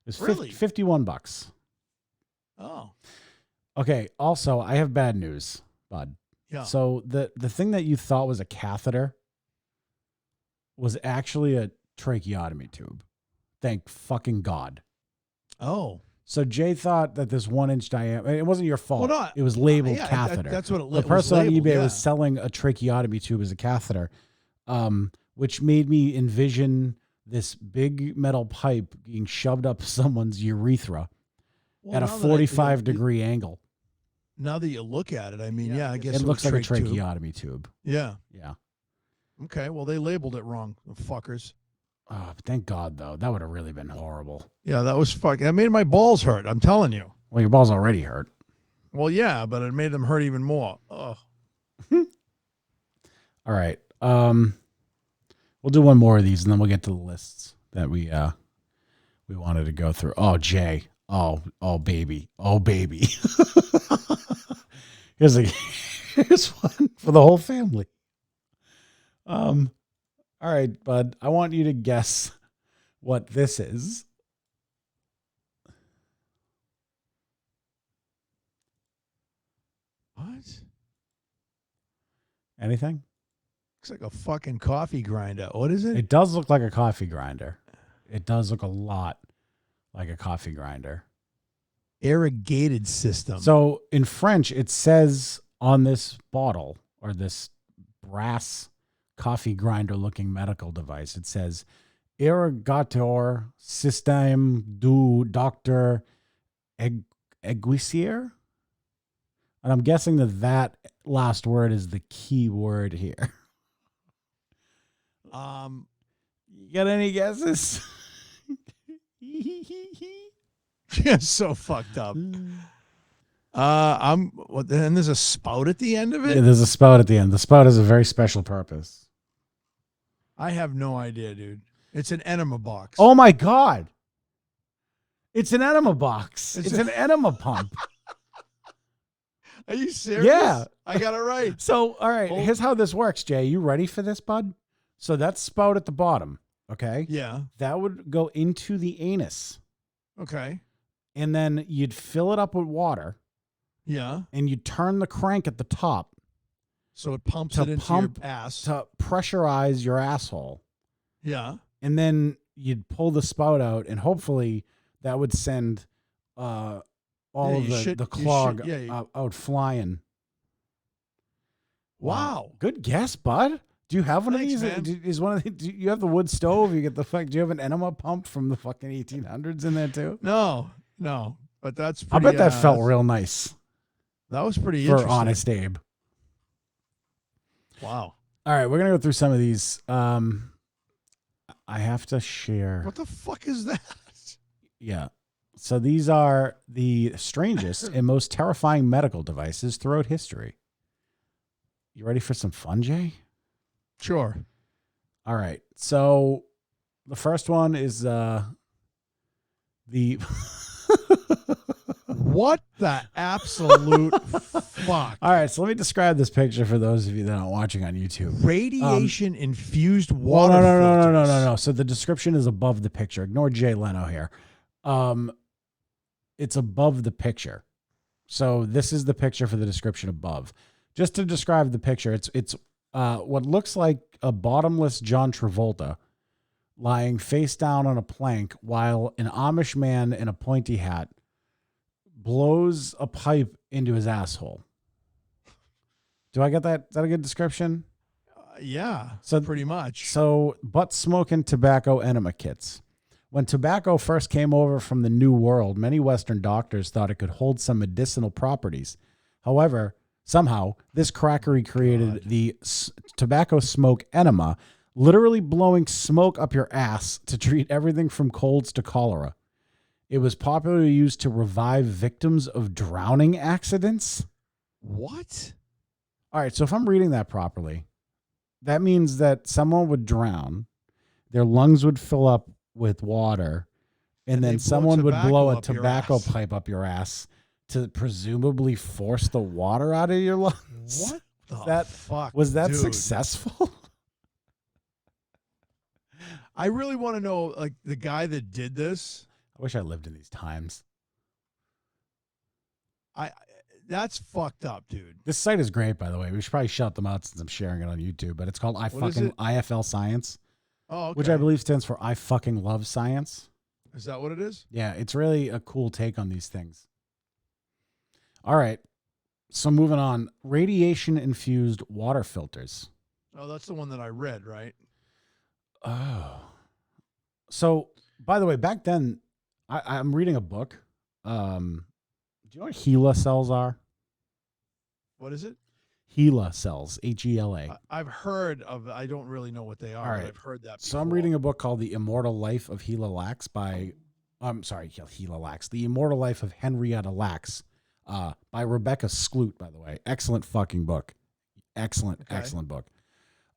It's Really? $51. Oh, Okay. Also, I have bad news, bud. yeah. So the thing that you thought was a catheter was actually a tracheotomy tube. Thank fucking God. Oh, So Jay thought that this 1-inch diameter, it wasn't your fault. Well, no, it was labeled yeah, catheter. that's what The it was person on labeled, eBay yeah. was selling a tracheotomy tube as a catheter, which made me envision this big metal pipe being shoved up someone's urethra Well, at a now that 45-degree angle. Now that you look at it, I mean, yeah, I guess It looks like a trach tube. tracheotomy tube. Yeah. Yeah. Okay, well, they labeled it wrong, the fuckers. Oh, thank God, though. That would have really been horrible. Yeah, that was fucking. That made my balls hurt. I'm telling you. Well, your balls already hurt. Well, yeah, but it made them hurt even more. Oh, All right. We'll do one more of these, and then we'll get to the lists that we wanted to go through. Oh, Jay. Oh, baby. Oh, baby. Here's one for the whole family. All right, bud. I want you to guess what this is. what? Anything? Looks like a fucking coffee grinder. What is it? It does look like a coffee grinder. It does look a lot like a coffee grinder. Irrigated system. So in French, it says on this bottle or this brass coffee grinder looking medical device, it says irrigator système du docteur Aiguissier. And I'm guessing that last word is the key word here. You got any guesses? Yeah, so fucked up. And there's a spout at the end of it. Yeah, there's a spout at the end. The spout has a very special purpose. I have no idea, dude. It's an enema box. Oh my God. It's an enema box. It's an enema pump. Are you serious? Yeah. I got it right. So, all right, here's how this works, Jay. You ready for this, bud? So that's spout at the bottom, okay? Yeah. That would go into the anus. Okay. And then you'd fill it up with water. Yeah. And you'd turn the crank at the top. So it pumps to it into pump your ass. to pressurize your asshole. Yeah. And then you'd pull the spout out, and hopefully that would send all of the clog out flying. Wow. Good guess, bud. Do you have one Thanks, of these? man. Is one of do you have the wood stove? You get the fuck. Do you have an enema pump from the fucking 1800s in there too? No. But that's I pretty, bet that felt real nice that was pretty for interesting. Honest Abe. Wow. All right, we're gonna go through some of these. I have to share. What the fuck is that? Yeah. So these are the strangest and most terrifying medical devices throughout history. You ready for some fun, Jay? Sure. All right. So the first one is the What the absolute fuck? All right, so let me describe this picture for those of you that aren't watching on YouTube. Radiation infused Well, water. no. So the description is above the picture. Ignore Jay Leno here. It's above the picture. So this is the picture for the description above. Just to describe the picture, it's what looks like a bottomless John Travolta lying face down on a plank while an Amish man in a pointy hat blows a pipe into his asshole. Do I get that? Is that a good description? Yeah, So pretty much. So, butt smoking tobacco enema kits. When tobacco first came over from the New World, many Western doctors thought it could hold some medicinal properties. However, somehow, this crackery created the tobacco smoke enema, literally blowing smoke up your ass to treat everything from colds to cholera. It was popularly used to revive victims of drowning accidents. What? All right, so if I'm reading that properly, that means that someone would drown, their lungs would fill up with water, and then someone would blow a tobacco pipe up your ass to presumably force the water out of your lungs. What the fuck? Was that dude? successful? I really want to know, like, the guy that did this. I wish I lived in these times. That's fucked up, dude. This site is great, by the way. We should probably shout them out since I'm sharing it on YouTube, but it's called IFL Science. Oh, okay. Which I believe stands for I fucking love science. Is that what it is? Yeah, it's really a cool take on these things. All right. So moving on, radiation-infused water filters. Oh, that's the one that I read, right? Oh. So, by the way, back then, I'm reading a book. Do you know what HeLa cells are? What is it? HeLa cells, HeLa. I've heard of. I don't really know what they are. All right. But I've heard that. So I'm before. reading a book called The Immortal Life of Gila Lax by, I'm sorry, Gila Lax. The Immortal Life of Henrietta Lacks by Rebecca Skloot, by the way. Excellent fucking book. Excellent book.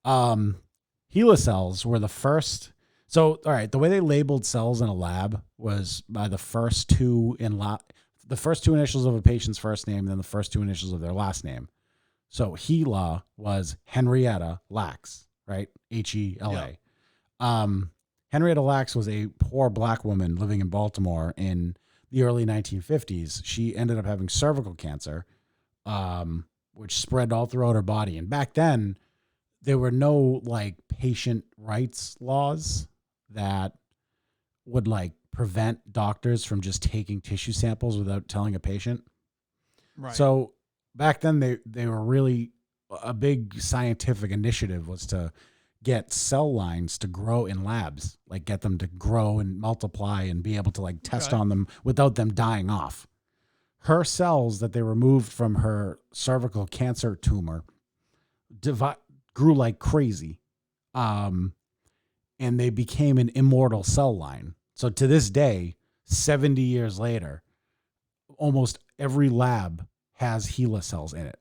HeLa cells were the first. So, all right, the way they labeled cells in a lab was by the first two the first two initials of a patient's first name, and then the first two initials of their last name. So HeLa was Henrietta Lacks, right? HeLa. Henrietta Lacks was a poor black woman living in Baltimore in the early 1950s. She ended up having cervical cancer, which spread all throughout her body. And back then, there were no like patient rights laws that would like prevent doctors from just taking tissue samples without telling a patient. Right. So back then they were really a big scientific initiative was to get cell lines to grow in labs, like get them to grow and multiply and be able to like test on them without them dying off. Her cells that they removed from her cervical cancer tumor grew like crazy. And they became an immortal cell line. So to this day, 70 years later, almost every lab has HeLa cells in it.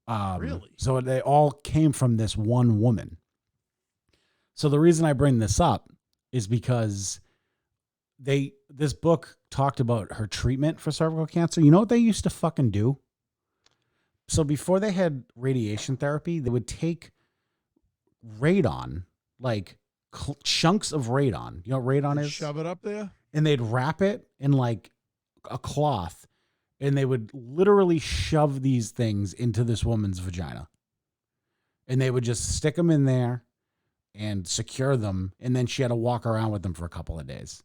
Really? So they all came from this one woman. So the reason I bring this up is because this book talked about her treatment for cervical cancer. You know what they used to fucking do? So before they had radiation therapy, they would take radon, like chunks of radon. You know what radon is? Shove it up there? And they'd wrap it in like a cloth, and they would literally shove these things into this woman's vagina. And they would just stick them in there and secure them, and then she had to walk around with them for a couple of days.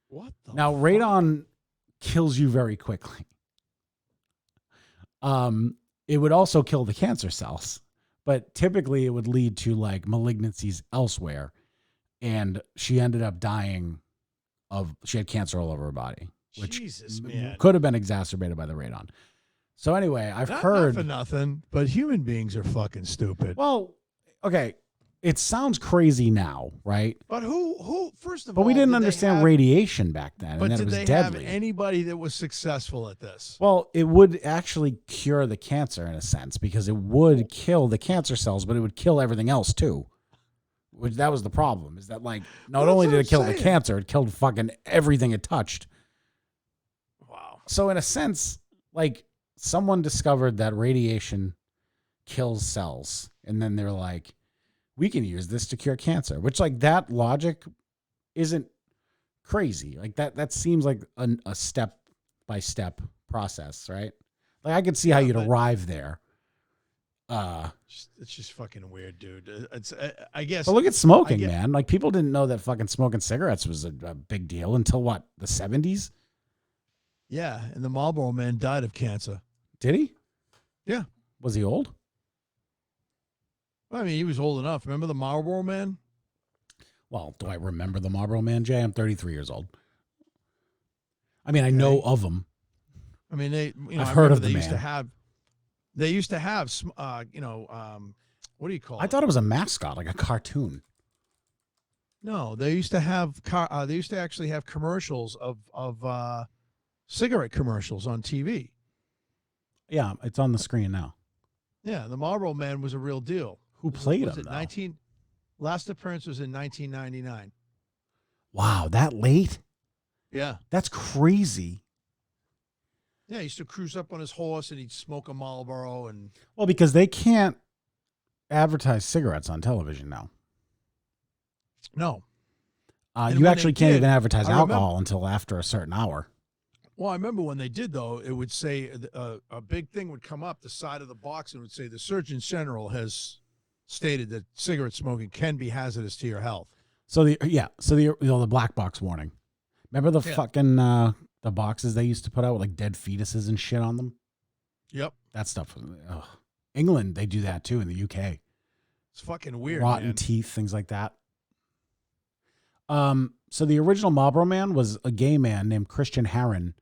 What the Now, fuck? radon kills you very quickly. It would also kill the cancer cells, but typically it would lead to like malignancies elsewhere. And she ended up dying she had cancer all over her body, which Jesus, man. could have been exacerbated by the radon. So anyway, I've Not heard for nothing, but human beings are fucking stupid. Well, okay. It sounds crazy now, right? But who first of But all, we didn't did they understand have- radiation back then, But and that did it was they deadly. have anybody that was successful at this? Well, it would actually cure the cancer in a sense because it would kill the cancer cells, but it would kill everything else too. Which that was the problem, is that like not That's only what did I'm it kill the saying. cancer, it killed fucking everything it touched. Wow. So in a sense, like someone discovered that radiation kills cells, and then they're like, we can use this to cure cancer, which like that logic isn't crazy. Like that seems like a step-by-step process, right? Like I could see how Yeah, you'd but- arrive there. It's just fucking weird, dude. It's I guess. But look at smoking, get- man. Like people didn't know that fucking smoking cigarettes was a big deal until what, the 70s? Yeah, and the Marlboro Man died of cancer. Did he? Yeah. Was he old? I mean, he was old enough. Remember the Marlboro Man? Well, do I remember the Marlboro Man, Jay? I'm 33 years old. I mean, I know of him. I mean, I've heard of the they man. used to have. They used to have, what do you call it? I thought it was a mascot, like a cartoon. No, they used to have. They used to actually have commercials of cigarette commercials on TV. Yeah, it's on the screen now. Yeah, the Marlboro Man was a real deal. Who played Was him, it though? 19? Last appearance was in 1999. Wow, that late? Yeah. That's crazy. Yeah, he used to cruise up on his horse and he'd smoke a Marlboro and Well, because they can't advertise cigarettes on television now. no. And You when actually they can't did, even advertise I remember- alcohol until after a certain hour. Well, I remember when they did though, it would say a big thing would come up the side of the box and would say the Surgeon General has stated that cigarette smoking can be hazardous to your health. So the black box warning. Remember the Yeah. fucking the boxes they used to put out with like dead fetuses and shit on them? Yep. That stuff. Ugh. England, they do that too in the UK. It's fucking weird. Rotten man. teeth, things like that. So the original Marlboro Man was a gay man named Christian Harron,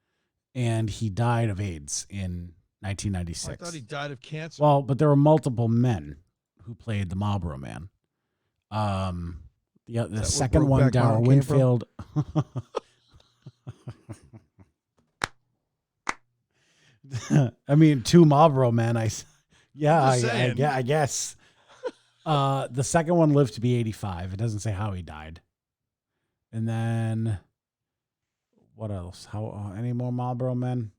and he died of AIDS in I 1996. thought he died of cancer. Well, but there were multiple men who played the Marlboro Man. The second one, Brokeback Darrell Mountain came from? Winfield. I mean, two Marlboro men. I guess. The second one lived to be 85. It doesn't say how he died. And then, what else? Any more Marlboro men?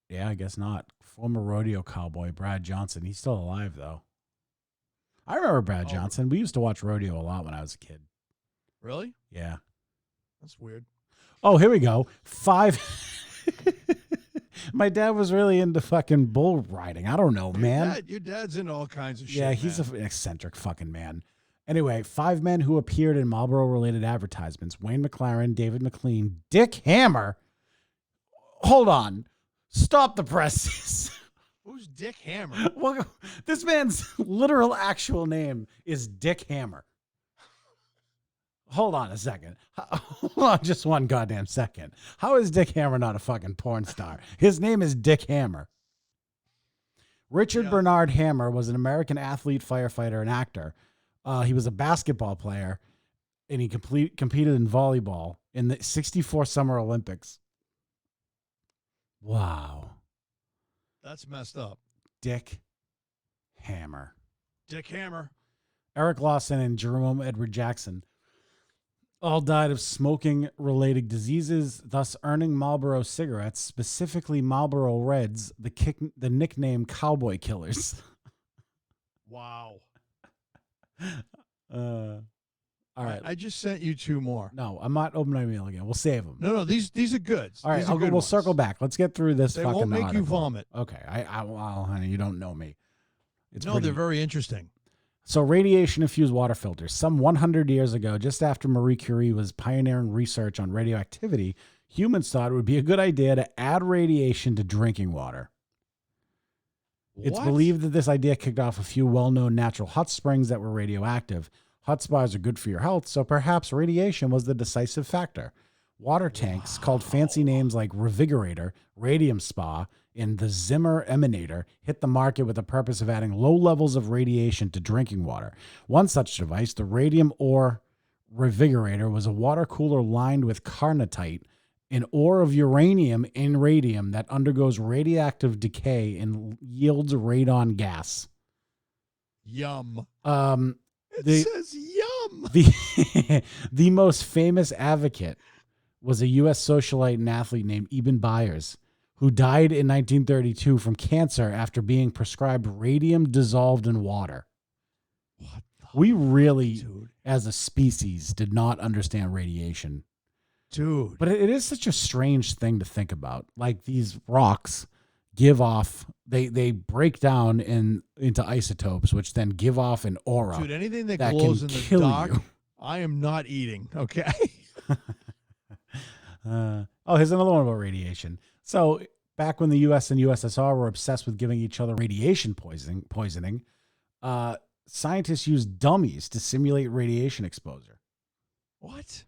Yeah, I guess not. Former rodeo cowboy Brad Johnson. He's still alive, though. I remember Brad Johnson. We used to watch rodeo a lot when I was a kid. Really? Yeah. That's weird. Oh, here we go. 5. My dad was really into fucking bull riding. I don't know, man. Your dad's into all kinds of shit. Yeah, he's an eccentric fucking man. Anyway, 5 men who appeared in Marlboro-related advertisements. Wayne McLaren, David McLean, Dick Hammer. Hold on. Stop the presses. Who's Dick Hammer? Well, this man's literal actual name is Dick Hammer. Hold on a second. Hold on just one goddamn second. How is Dick Hammer not a fucking porn star? His name is Dick Hammer. Richard Bernard Hammer was an American athlete, firefighter, and actor. He was a basketball player, and he competed in volleyball in the 1964 Summer Olympics. Wow. That's messed up. Dick Hammer. Dick Hammer. Eric Lawson and Jerome Edward Jackson all died of smoking-related diseases, thus earning Marlboro cigarettes, specifically Marlboro Reds, the nickname Cowboy Killers. Wow. All right. I just sent you 2 more. No, I'm not opening my mail again. We'll save them. No, these are good. All right, These are good we'll ones. circle back. Let's get through this They fucking won't make you article. vomit. Okay, well, honey, you don't know me. They're very interesting. So radiation-infused water filters. Some 100 years ago, just after Marie Curie was pioneering research on radioactivity, humans thought it would be a good idea to add radiation to drinking water. It's believed that this idea kicked off a few well-known natural hot springs that were radioactive. Hot spas are good for your health, so perhaps radiation was the decisive factor. Water tanks, called fancy names like Revigorator, Radium Spa, and the Zimmer Emanator, hit the market with the purpose of adding low levels of radiation to drinking water. One such device, the Radium Ore Revigorator, was a water cooler lined with carnotite, an ore of uranium and radium that undergoes radioactive decay and yields radon gas. Yum. It says yum. The most famous advocate was a U.S. socialite and athlete named Eben Byers, who died in 1932 from cancer after being prescribed radium dissolved in water. What the We really, dude? as a species, did not understand radiation. Dude. But it is such a strange thing to think about. Like, these rocks give off, they break down into isotopes, which then give off an aura. Dude, anything that that glows can in the kill dark, you. I am not eating, okay? Here's another one about radiation. So back when the U.S. and USSR were obsessed with giving each other radiation poisoning, scientists used dummies to simulate radiation exposure. What?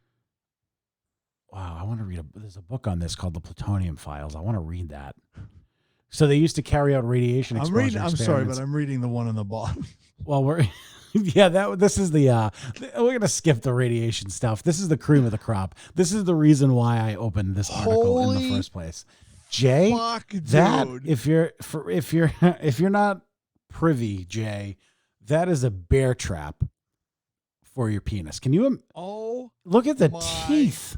Wow, I want to read there's a book on this called The Plutonium Files. I want to read that. So they used to carry out radiation exposure I'm sorry, experiments. but I'm reading the one on the bottom. Well, this is the we're gonna skip the radiation stuff. This is the cream of the crop. This is the reason why I opened this article in the first place. Jay, Fuck, that dude. if you're not privy, Jay, that is a bear trap for your penis. Can you look at the my teeth?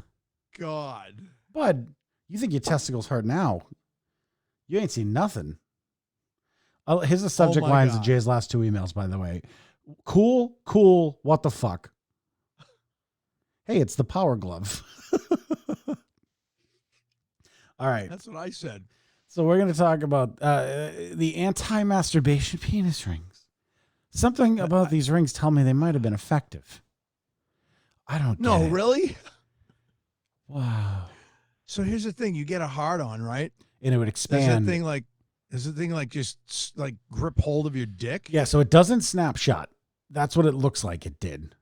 God. Bud, you think your testicles hurt now? You ain't seen nothing. Here's the subject my lines God. of Jay's last 2 emails, by the way. Cool, what the fuck? Hey, it's the power glove. All right. That's what I said. So we're going to talk about the anti-masturbation penis rings. Something about these rings tell me they might have been effective. I don't No, get it. really? Wow. So here's the thing. You get a hard on, right? And it would Does expand. the thing like just like grip hold of your dick? Yeah, so it doesn't snapshot. That's what it looks like it did.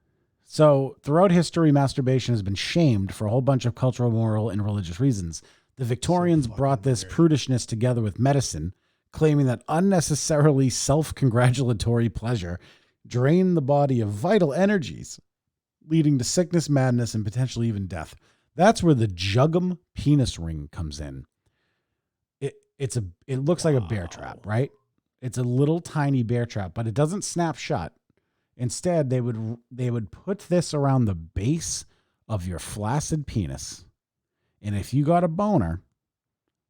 So throughout history, masturbation has been shamed for a whole bunch of cultural, moral, and religious reasons. The Victorians fucking brought this weird. prudishness together with medicine, claiming that unnecessarily self-congratulatory pleasure drained the body of vital energies, leading to sickness, madness, and potentially even death. That's where the juggum penis ring comes in. It looks like a bear trap, right? It's a little tiny bear trap, but it doesn't snap shut. Instead, they would put this around the base of your flaccid penis. And if you got a boner,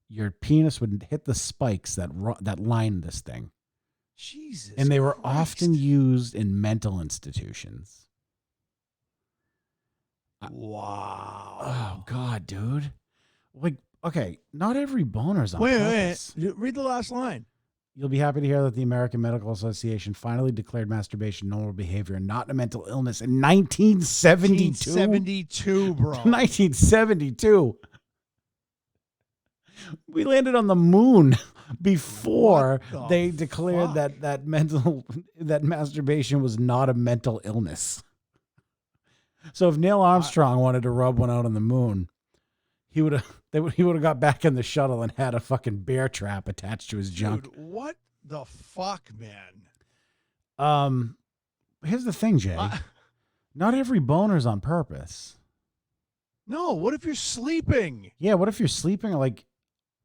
your penis would hit the spikes that lined this thing. Jesus. And they were Christ. often used in mental institutions. Wow. Oh God, dude. Like, okay, not every boner's on Wait. purpose. Read the last line. You'll be happy to hear that the American Medical Association finally declared masturbation normal behavior and not a mental illness in 1972. 1972, bro. 1972. We landed on the moon before What the they declared fuck? that masturbation was not a mental illness. So if Neil Armstrong wanted to rub one out on the moon, he would have got back in the shuttle and had a fucking bear trap attached to his junk. Dude, what the fuck, man? Here's the thing, Jay. Not every boner's on purpose. No, what if you're sleeping? Yeah, what if you're sleeping like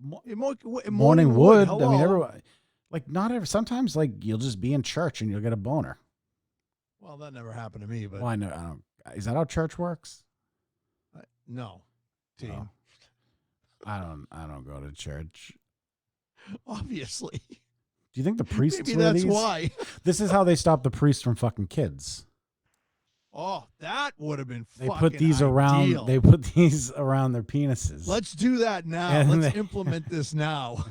Morning wood? Hello. I mean, everyone, like not every. Sometimes like you'll just be in church and you'll get a boner. Well, that never happened to me, but Well, I don't. Is that how church works? no. Team. Oh. I don't go to church. Obviously. Do you think the priests Maybe wear that's these? why. This is how they stop the priests from fucking kids. Oh, that would have been They fucking put these around. ideal. They put these around their penises. Let's do that now. And Let's they- implement this now.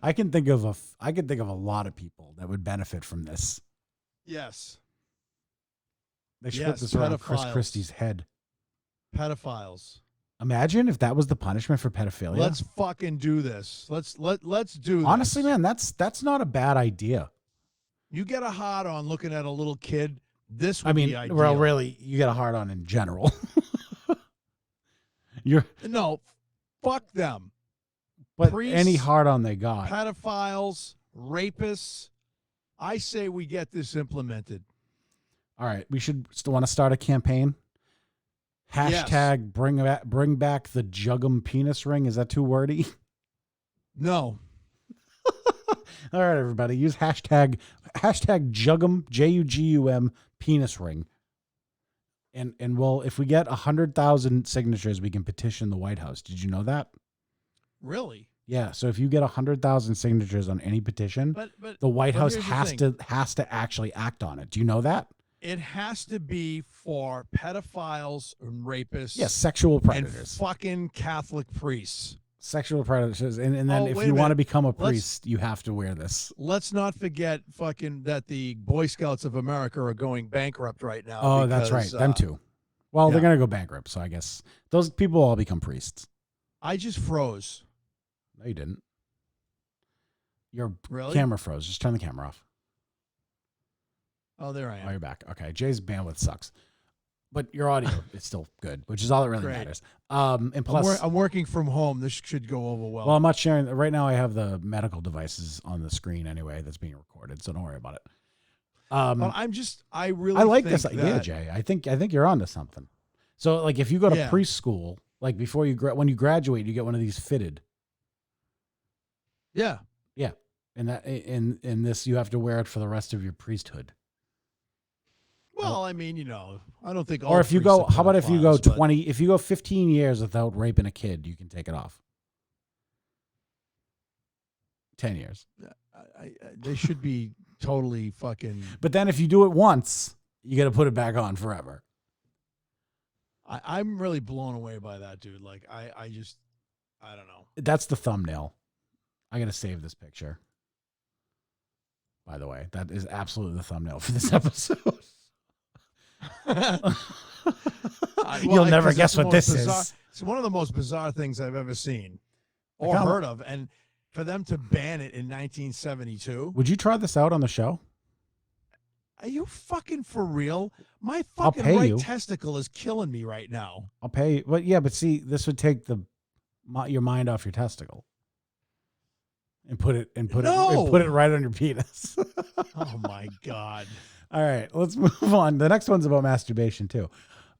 I can think of a lot of people that would benefit from this. Yes. They should Yes, put this around Chris pedophiles. Christie's head. Pedophiles. Imagine if that was the punishment for pedophilia. Let's fucking do this. Let's do this. Honestly, man, that's not a bad idea. You get a hard on looking at a little kid. This would I mean, be ideal. well, really, you get a hard on in general. No, fuck them. But Priests, any hard on they got. Pedophiles, rapists. I say we get this implemented. All right, we should still want to start a campaign. Hashtag bring back the juggum penis ring. Is that too wordy? No. All right, everybody, use hashtag juggum JUGUM penis ring. And well, if we get 100,000 signatures, we can petition the White House. Did you know that? Really? Yeah. So if you get 100,000 signatures on any petition, But the White but House here's the has to actually act on it. Do you know that? it has to be for pedophiles and rapists. Yes, sexual and predators. fucking Catholic priests. Sexual predators. And then Oh, if wait a you want to minute. become a Let's- priest, you have to wear this. Let's not forget fucking that the Boy Scouts of America are going bankrupt right now. Oh, that's right. because, Them too. Well, they're yeah. going to go bankrupt. So I guess those people all become priests. I just froze. No, you didn't. Your Really? camera froze. Just turn the camera off. Oh, there I Oh, am. you're back. Okay. Jay's bandwidth sucks, but your audio is still good, which is all that really Great. matters. And plus, I'm working from home. This should go over well. well, I'm not sharing. Right now, I have the medical devices on the screen anyway that's being recorded, so don't worry about it. But I really I like think this idea, that- Jay. I think you're onto something. So, like, if you go to Yeah. preschool, like before when you graduate, you get one of these fitted. Yeah. Yeah, and that in this, you have to wear it for the rest of your priesthood. Well, I mean, I don't think. Or all if you priests go, are how about if you go pedophiles, but 20? If you go 15 years without raping a kid, you can take it off. 10 years. they should be totally fucking. But then if you do it once, you got to put it back on forever. I'm really blown away by that, dude. Like, I don't know. That's the thumbnail. I got to save this picture. By the way, that is absolutely the thumbnail for this episode. You'll never 'cause guess it's the what this most bizarre- is. It's one of the most bizarre things I've ever seen or kinda- heard of, and for them to ban it in 1972. Would you try this out on the show? Are you fucking for real? My I'll fucking pay right you. testicle is killing me right now. I'll pay you. But yeah, but see, this would take the your mind off your testicle and put it No. right on your penis. Oh my God. All right, let's move on. The next one's about masturbation too.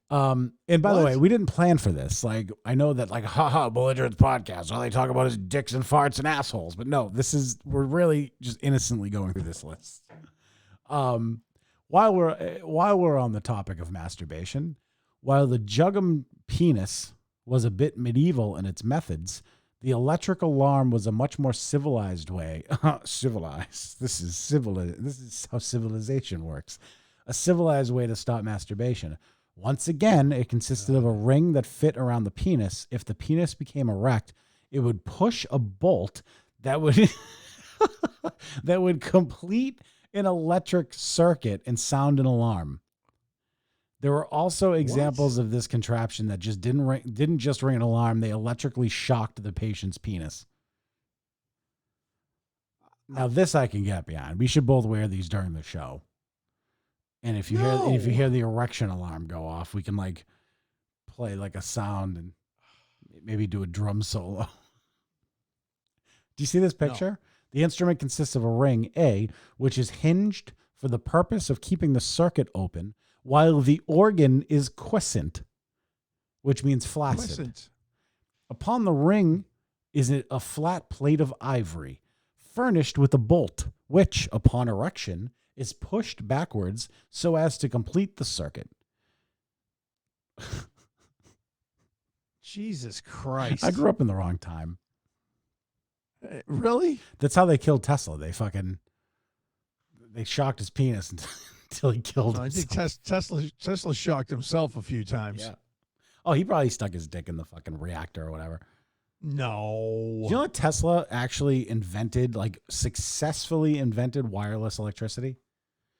And by the What? way, we didn't plan for this. Like, I know that, like, haha, Belligerence podcast, all they talk about is dicks and farts and assholes. But no, we're really just innocently going through this list. While we're on the topic of masturbation, while the juggum penis was a bit medieval in its methods, the electric alarm was a much more civilized way. Civilized. This is how civilization works. A civilized way to stop masturbation. Once again, it consisted of a ring that fit around the penis. If the penis became erect, it would push a bolt that would that would complete an electric circuit and sound an alarm. There were also examples of this contraption that just didn't just ring an alarm, they electrically shocked the patient's penis. Now this I can get behind. We should both wear these during the show. And if you hear the erection alarm go off, we can like play like a sound and maybe do a drum solo. Do you see this picture? No. The instrument consists of a ring, A, which is hinged for the purpose of keeping the circuit open, while the organ is quiescent, which means flaccid. Quiescent. Upon the ring is a flat plate of ivory, furnished with a bolt, which, upon erection, is pushed backwards so as to complete the circuit. Jesus Christ. I grew up in the wrong time. Really? That's how they killed Tesla. They shocked his penis until he killed himself. I think Tesla shocked himself a few times. Yeah. Oh, he probably stuck his dick in the fucking reactor or whatever. No. Do you know that Tesla actually successfully invented wireless electricity?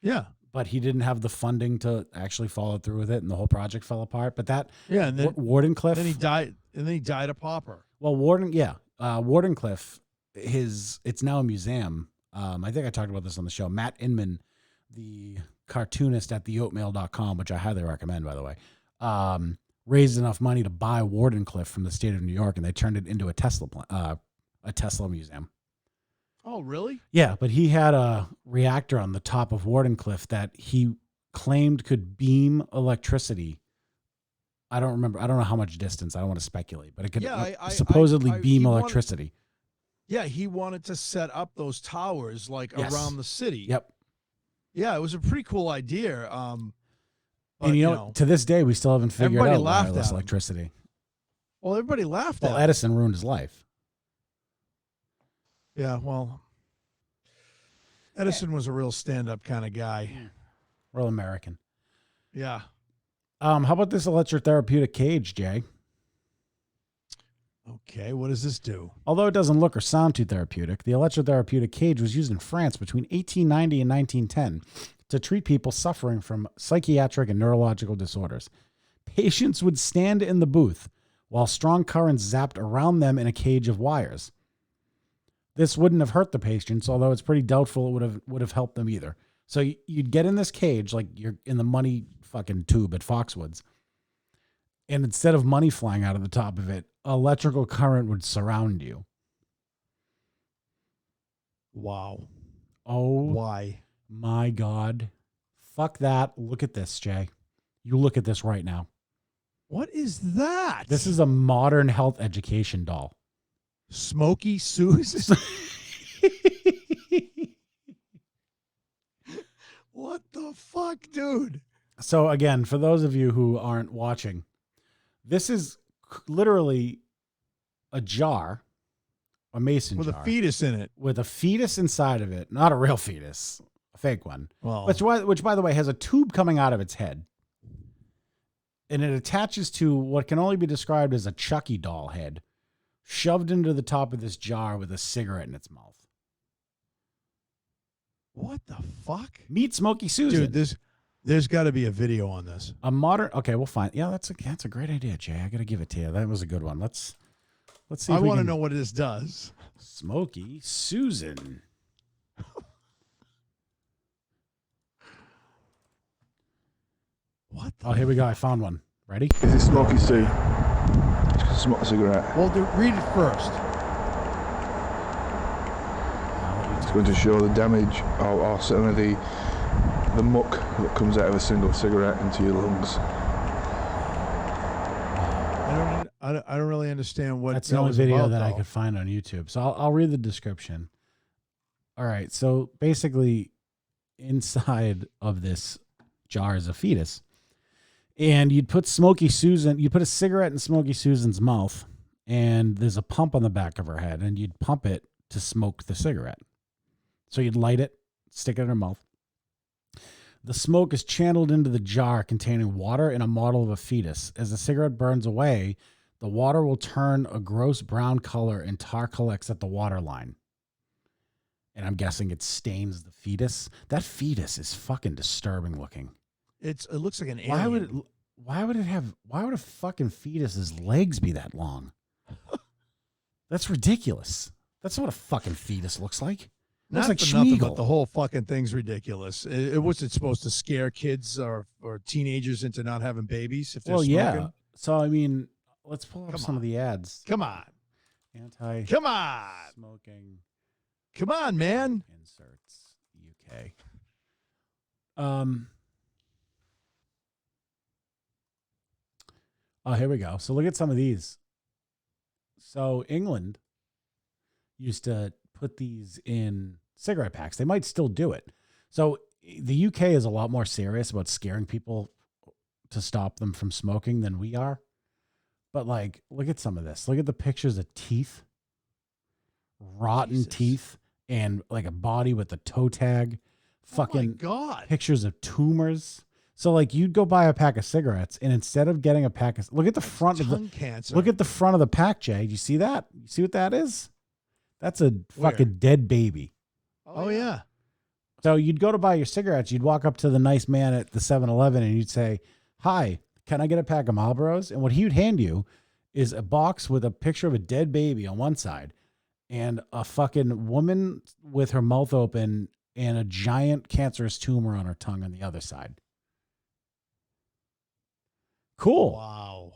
Yeah. But he didn't have the funding to actually follow through with it, and the whole project fell apart. But that, yeah, and then Wardenclyffe. Then he died a pauper. Well, Wardenclyffe, it's now a museum. I think I talked about this on the show. Matt Inman, the cartoonist at theoatmail.com, which I highly recommend, by the way, raised enough money to buy Wardenclyffe from the state of New York, and they turned it into a Tesla museum. Oh, really? Yeah, but he had a reactor on the top of Wardenclyffe that he claimed could beam electricity. I don't know how much distance. I don't want to speculate, but it could supposedly beam electricity. He wanted to set up those towers around the city. Yep. Yeah, it was a pretty cool idea. But, and to this day, we still haven't figured out wireless electricity. Well, everybody laughed at him. Well, Edison ruined his life. Yeah, well, Edison was a real stand-up kind of guy. Real American. Yeah. How about this electrotherapeutic cage, Jay? Okay, what does this do? Although it doesn't look or sound too therapeutic, the electrotherapeutic cage was used in France between 1890 and 1910 to treat people suffering from psychiatric and neurological disorders. Patients would stand in the booth while strong currents zapped around them in a cage of wires. This wouldn't have hurt the patients, although it's pretty doubtful it would have helped them either. So you'd get in this cage like you're in the money fucking tube at Foxwoods, and instead of money flying out of the top of it, electrical current would surround you. Wow. Oh, why? My God. Fuck that. Look at this, Jay. You look at this right now. What is that? This is a modern health education doll. Smokey Susan? What the fuck, dude? So again, for those of you who aren't watching, this is literally a jar, a mason jar. With a fetus in it. With a fetus inside of it. Not a real fetus, a fake one. Well, which by the way, has a tube coming out of its head. And it attaches to what can only be described as a Chucky doll head, shoved into the top of this jar with a cigarette in its mouth. What the fuck? Meet Smokey Susan. Dude, there's got to be a video on this. A modern. Okay, we'll find. Yeah, that's a great idea, Jay. I got to give it to you. That was a good one. Let's see. I want to know what this does. Smokey Susan. What? Oh, here we go. I found one. Ready? This is Smokey Sue. to smoke a cigarette. Well, read it first. It's going to show the damage, or certainly the muck that comes out of a single cigarette into your lungs. I don't really understand what That's the only video that I could find on YouTube. So I'll read the description. All right. So basically, inside of this jar is a fetus. And you'd put you put a cigarette in Smokey Susan's mouth, and there's a pump on the back of her head, and you'd pump it to smoke the cigarette. So you'd light it, stick it in her mouth. The smoke is channeled into the jar containing water and a model of a fetus. As the cigarette burns away, the water will turn a gross brown color and tar collects at the water line. And I'm guessing it stains the fetus. That fetus is fucking disturbing looking. It looks like an alien. Why would a fucking fetus's legs be that long? That's ridiculous. That's not what a fucking fetus looks like. Not like for nothing, Schmeagol. but the whole fucking thing's ridiculous. It wasn't supposed to scare kids or teenagers into not having babies if they're smoking. Yeah. So I mean, let's pull up some of the ads. Come on. Anti-smoking Come on, man. inserts UK. Oh, here we go. So look at some of these. So England used to put these in cigarette packs. They might still do it. So the UK is a lot more serious about scaring people to stop them from smoking than we are. But like, look at some of this. Look at the pictures of teeth, rotten teeth, and like a body with a toe tag. Fucking God. Pictures of tumors. So like you'd go buy a pack of cigarettes, and instead of getting a pack of, look at the front of the cancer. Look at the front of the pack, Jay. Do you see that? You see what that is? That's a fucking dead baby. Oh yeah. So you'd go to buy your cigarettes. You'd walk up to the nice man at the 7-Eleven and you'd say, "Hi, can I get a pack of Marlboros?" And what he would hand you is a box with a picture of a dead baby on one side and a fucking woman with her mouth open and a giant cancerous tumor on her tongue on the other side. Cool. Wow.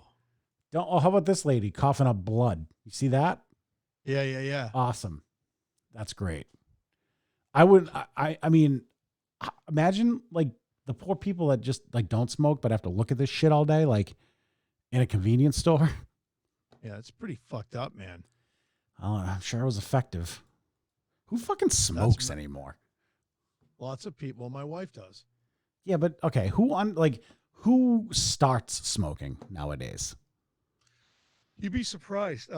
How about this lady coughing up blood? You see that? Yeah. Awesome. That's great. I mean, imagine like the poor people that just like don't smoke but have to look at this shit all day, like in a convenience store. Yeah, it's pretty fucked up, man. I'm sure it was effective. Who fucking smokes anymore? Lots of people. My wife does. Yeah, but okay, who starts smoking nowadays? You'd be surprised.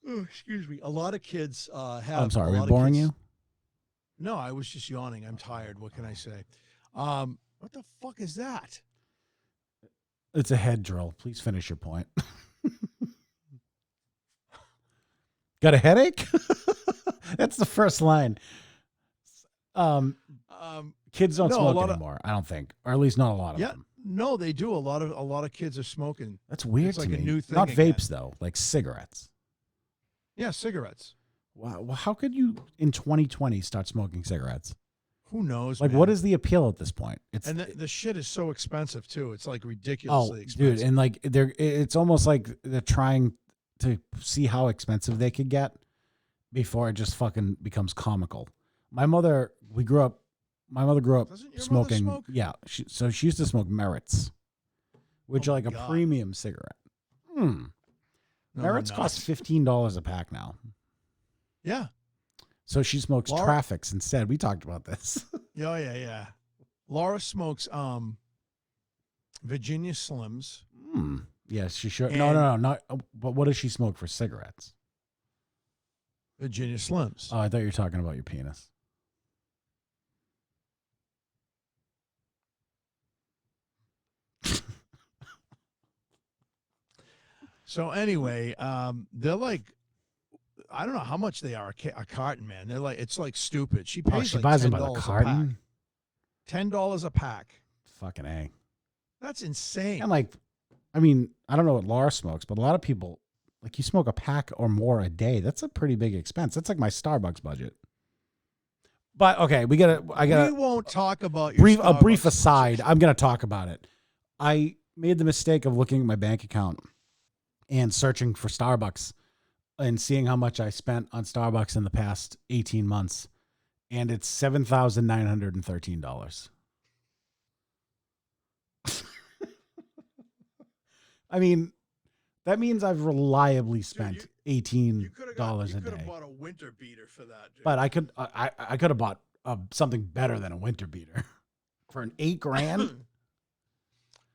Excuse me. A lot of kids have. I'm sorry, are we boring you? No, I was just yawning. I'm tired. What can I say? What the fuck is that? It's a head drill. Please finish your point. Got a headache? That's the first line. Kids don't smoke anymore, I don't think, or at least not a lot of them. No, they do. A lot of kids are smoking. That's weird. It's like to a me. new thing. Not again. vapes though, like cigarettes. Yeah, cigarettes. Wow. Well, how could you in 2020 start smoking cigarettes? Who knows? Like, man. what is the appeal at this point? The shit is so expensive too. It's like ridiculously expensive. Dude, and like it's almost like they're trying to see how expensive they could get before it just fucking becomes comical. My mother grew up Doesn't your mother smoking. smoke? Yeah, so she used to smoke Merits, which Oh are like my a God. premium cigarette. No, Merits they're cost not. $15 a pack now. Yeah. So she smokes Laura- Traffics instead. We talked about this. Yeah. Laura smokes Virginia Slims. Yes, she should. No, not. But what does she smoke for cigarettes? Virginia Slims. Oh, I thought you were talking about your penis. So anyway, they're like, I don't know how much they are a carton, man. They're like, it's like stupid. She pays She like buys them by $10 the a carton. pack. $10 a pack. Fucking A. That's insane. And like, I mean, I don't know what Laura smokes, but a lot of people, like, you smoke a pack or more a day. That's a pretty big expense. That's like my Starbucks budget. But okay, we won't talk about your a brief Starbucks aside. purchase. I'm gonna talk about it. I made the mistake of looking at my bank account and searching for Starbucks and seeing how much I spent on Starbucks in the past 18 months. And it's $7,913. I mean, that means I've reliably spent $18 a day. You could have bought a winter beater for that, dude. But I could have bought something better than a winter beater for an $8,000.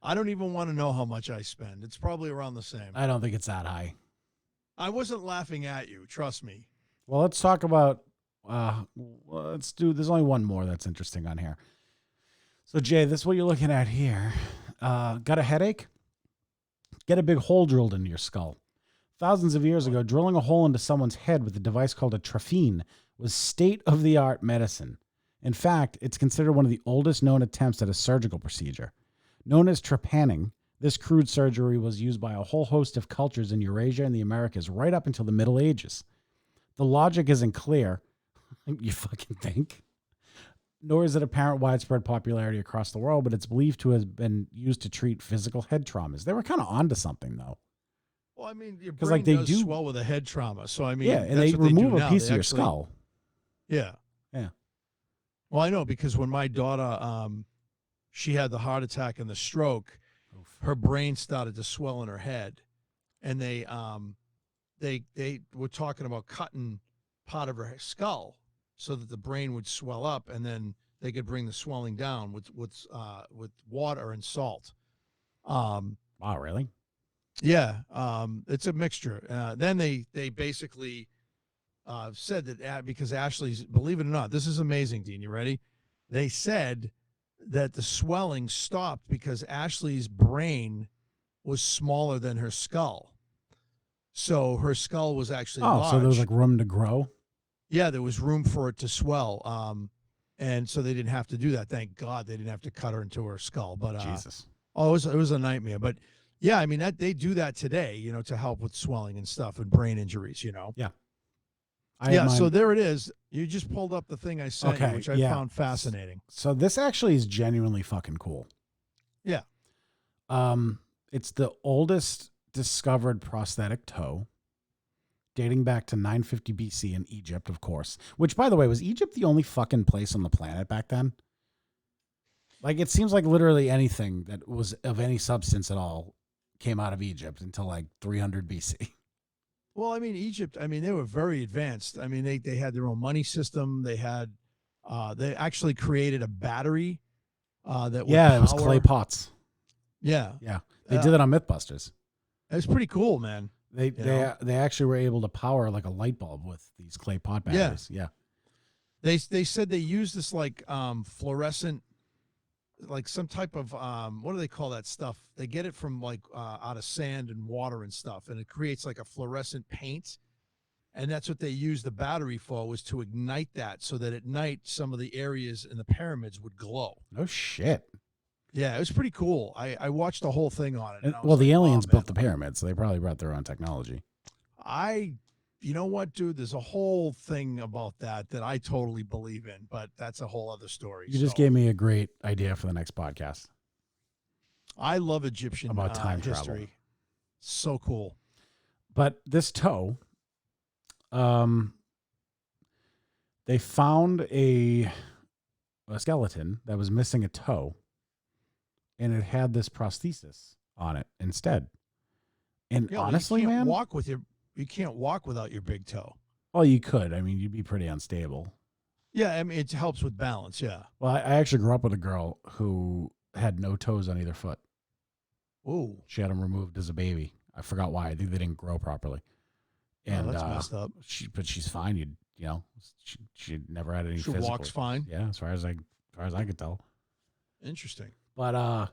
I don't even want to know how much I spend. It's probably around the same. I don't think it's that high. I wasn't laughing at you. Trust me. Well, let's talk about. There's only one more that's interesting on here. So, Jay, this is what you're looking at here. Got a headache? Get a big hole drilled into your skull. Thousands of years ago, drilling a hole into someone's head with a device called a trephine was state-of-the-art medicine. In fact, it's considered one of the oldest known attempts at a surgical procedure. Known as trepanning, this crude surgery was used by a whole host of cultures in Eurasia and the Americas right up until the Middle Ages. The logic isn't clear, you fucking think, nor is it apparent widespread popularity across the world, but it's believed to have been used to treat physical head traumas. They were kind of onto something, though. Well, I mean, your brain does swell with a head trauma, so I mean, yeah, and they remove a piece of your skull. Yeah. Yeah. Well, I know because when my daughter, she had the heart attack and the stroke, her brain started to swell in her head, and they were talking about cutting part of her skull so that the brain would swell up, and then they could bring the swelling down with water and salt. Wow, really? Yeah, it's a mixture. Then they basically said that because Ashley's, believe it or not, this is amazing, Dean. You ready? They said that the swelling stopped because Ashley's brain was smaller than her skull. So her skull was actually large. So there was like room to grow? Yeah, there was room for it to swell. And so they didn't have to do that. Thank God they didn't have to cut her into her skull. But Jesus. Oh, it was a nightmare. But yeah, I mean, that they do that today, to help with swelling and stuff and brain injuries, Yeah. So there it is. You just pulled up the thing I sent you, which I found fascinating. So this actually is genuinely fucking cool. Yeah. It's the oldest discovered prosthetic toe, dating back to 950 BC in Egypt, of course. Which, by the way, was Egypt the only fucking place on the planet back then? Like, it seems like literally anything that was of any substance at all came out of Egypt until like 300 BC. Well, I mean, Egypt, they were very advanced. I mean, they had their own money system. They had, they actually created a battery that would it was clay pots. Yeah. Yeah. They did it on Mythbusters. It was pretty cool, man. They actually were able to power like a light bulb with these clay pot batteries. Yeah. They said they used this like fluorescent, like some type of what do they call that stuff? They get it from like out of sand and water and stuff, and it creates like a fluorescent paint, and that's what they used the battery for, was to ignite that so that at night some of the areas in the pyramids would glow. No shit. Yeah, it was pretty cool. I watched the whole thing on it. Well, the aliens built the pyramids, so they probably brought their own technology. You know what, dude? There's a whole thing about that I totally believe in, but that's a whole other story. You just gave me a great idea for the next podcast. I love Egyptian about time history. travel. So cool. But this toe, they found a skeleton that was missing a toe, and it had this prosthesis on it instead. And honestly, man, you can't walk without your big toe. Well, you could. I mean, you'd be pretty unstable. Yeah, I mean, it helps with balance, yeah. Well, I actually grew up with a girl who had no toes on either foot. Ooh. She had them removed as a baby. I forgot why. I think they didn't grow properly. And that's messed up. But she's fine. She never had any. She walks fine. Yeah, as far as I could tell. Interesting. But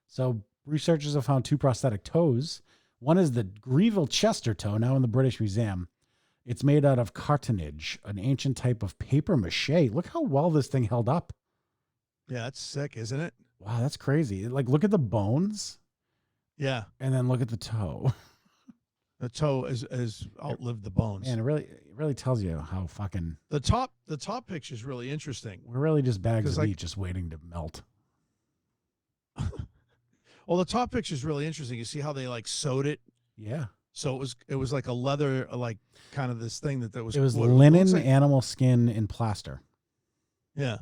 so researchers have found two prosthetic toes. One is the Greville Chester toe, now in the British Museum. It's made out of cartonnage, an ancient type of paper mache. Look how well this thing held up. Yeah, that's sick, isn't it? Wow, that's crazy. Like, look at the bones. Yeah. And then look at the toe. The toe has outlived the bones. Man, it really tells you how fucking... The top picture is really interesting. We're really just bags of meat just waiting to melt. Well, the top picture is really interesting. You see how they like sewed it? Yeah. So it was like a leather, like kind of this thing that was. It was what linen, looks like- animal skin, and plaster. Yeah,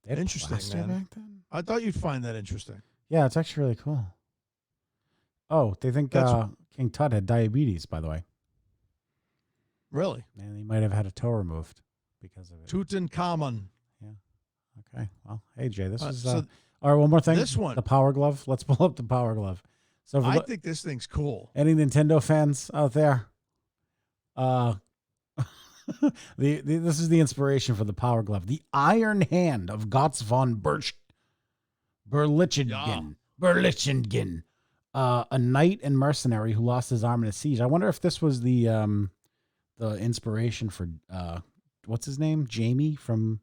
They had Interesting, plaster man. back then? I thought you'd find that interesting. Yeah, it's actually really cool. Oh, they think That's- King Tut had diabetes, by the way. Really, And he might have had a toe removed because of it. Tutankhamun. Okay. Well, hey, Jay, this is... So all right, one more thing. this one- The Power Glove. Let's pull up the Power Glove. So for I think this thing's cool. any Nintendo fans out there, this is the inspiration for the Power Glove. The Iron Hand of Gotz von Berlichingen. Berlichingen. A knight and mercenary who lost his arm in a siege. I wonder if this was the inspiration for what's his name? Jaime from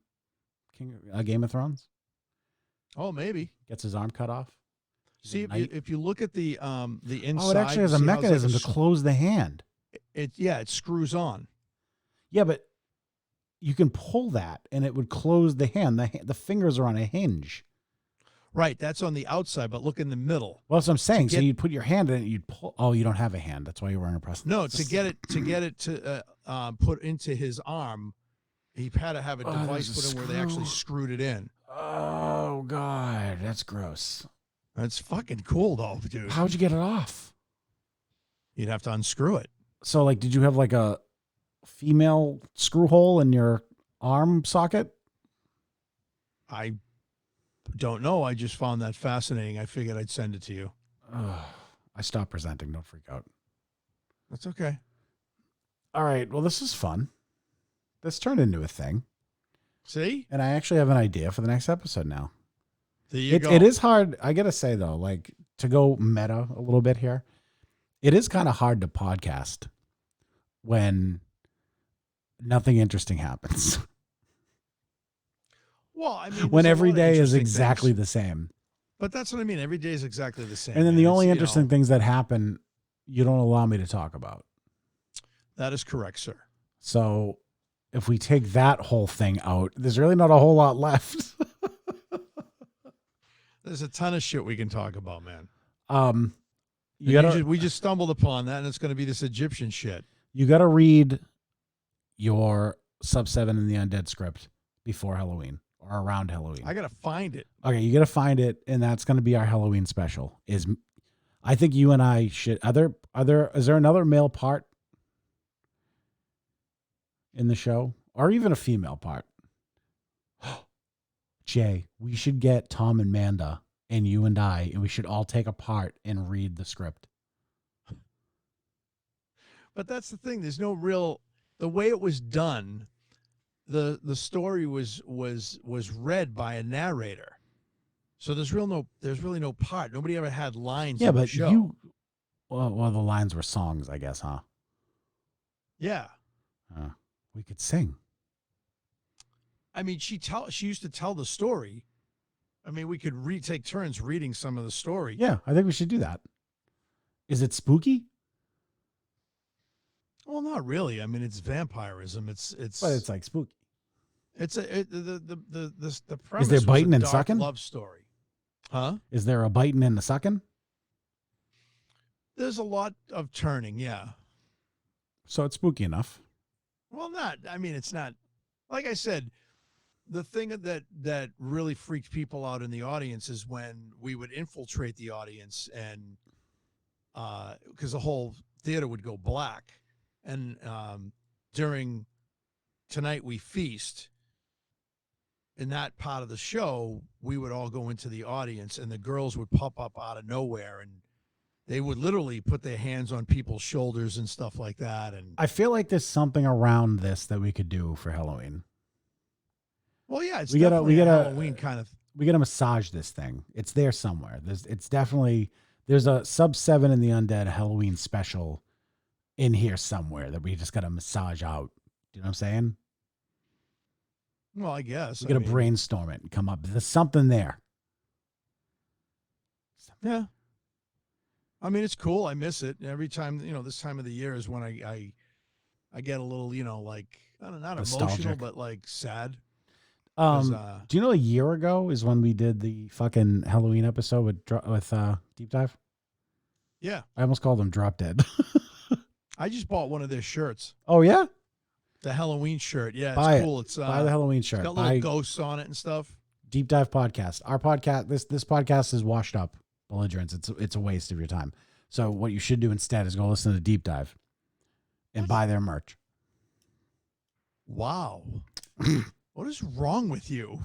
Game of Thrones. Oh, maybe. Gets his arm cut off. See, if you look at the inside, Oh, it actually has a see how it's mechanism like to close the hand. it screws on. Yeah, but you can pull that and it would close the hand. The fingers are on a hinge. Right, that's on the outside, but look in the middle. Well, that's what I'm saying. So get- you'd put your hand in it, you'd pull. Oh, you don't have a hand. That's why you weren't impressed. No, to get it to put into his arm, he had to have a device there's a put in where they actually screw. screwed it in. Oh God, that's gross. That's fucking cool, though, dude. How'd you get it off? You'd have to unscrew it. So, like, did you have like a female screw hole in your arm socket? I don't know. I just found that fascinating. I figured I'd send it to you. I stopped presenting. Don't freak out. That's okay. All right. Well, this is fun. This turned into a thing. See? And I actually have an idea for the next episode now. There you go. It is hard. I got to say, though, like to go meta a little bit here, it is kind of hard to podcast when nothing interesting happens. Well, I mean, When there's a every lot of day is interesting exactly things. the same. But that's what I mean. Every day is exactly the same. And then man. the only It's, interesting things that happen, you don't allow me to talk about. That is correct, sir. So if we take that whole thing out, there's really not a whole lot left. There's a ton of shit we can talk about, man. We just stumbled upon that, and it's going to be this Egyptian shit. You got to read your Sub 7 in the Undead script before Halloween or around Halloween. I got to find it. Okay, you got to find it, and that's going to be our Halloween special. I think you and I should. Is there another male part in the show, or even a female part? Jay, we should get Tom and Manda and you and I, and we should all take a part and read the script. But that's the thing. There's no real the way it was done. The story was read by a narrator, so there's really no part. Nobody ever had lines. Yeah, in the but show. well, the lines were songs, I guess, huh? Yeah. We could sing. I mean, she used to tell the story. I mean, we could take turns reading some of the story. Yeah, I think we should do that. Is it spooky? Well, not really. I mean, it's vampirism. It's But it's like spooky. The premise there was biting a and dark sucking? love story. Huh? Is there a biting and a sucking? There's a lot of turning, yeah. So it's spooky enough. Well, it's not. Like I said, the thing that really freaked people out in the audience is when we would infiltrate the audience and because the whole theater would go black. And during Tonight We Feast, in that part of the show, we would all go into the audience and the girls would pop up out of nowhere and they would literally put their hands on people's shoulders and stuff like that. And I feel like there's something around this that we could do for Halloween. well, yeah, it's We gotta- definitely we a gotta- Halloween kind of. We got to massage this thing. It's there somewhere. There's a Sub 7 in the Undead Halloween special in here somewhere that we just got to massage out. Do you know what I'm saying? Well, I guess. We got to brainstorm it and come up. There's something there. Yeah. I mean, it's cool. I miss it every time. This time of the year is when I get a little, like I don't know, not emotional, Nostalgic. but like sad. 'Cause, Do you know a year ago is when we did the fucking Halloween episode with Deep Dive? Yeah. I almost called them Drop Dead. I just bought one of their shirts. Oh yeah, The Halloween shirt. Yeah, buy it's it. cool. It's Buy the Halloween it's shirt. got Buy little ghosts on it and stuff. Deep Dive Podcast. Our podcast. This podcast is washed up. Belligerence. It's a waste of your time. So what you should do instead is go listen to Deep Dive, and buy their merch. Wow. What is wrong with you?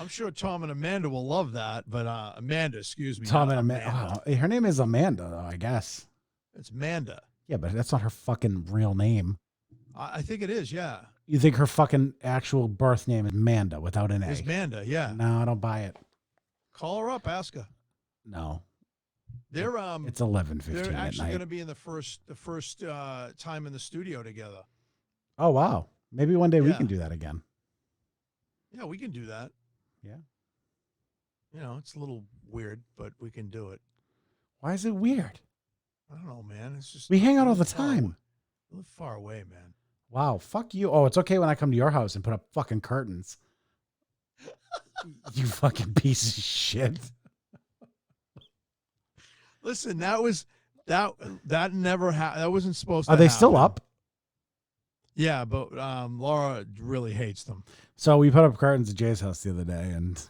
I'm sure Tom and Amanda will love that, but Amanda, excuse me. Tom not and Amanda. Oh, her name is Amanda, though, I guess. It's Amanda. Yeah, but that's not her fucking real name. I think it is, yeah. You think her fucking actual birth name is Amanda without an A? It's Amanda, yeah. No, I don't buy it. Call her up, ask her. No. They're It's 11:15 they're at actually night. going to be in the first time in the studio together. Oh wow. Maybe one day we Yeah. can do that again. Yeah, we can do that. Yeah. You know, it's a little weird, but we can do it. Why is it weird? I don't know, man. It's just We hang out all the far away. time. A little far away, man. Wow, fuck you. Oh, it's okay when I come to your house and put up fucking curtains. You fucking piece of shit. Listen, that never happened. That wasn't supposed to Are they happen. still up? Yeah, but Laura really hates them. So we put up curtains at Jay's house the other day, and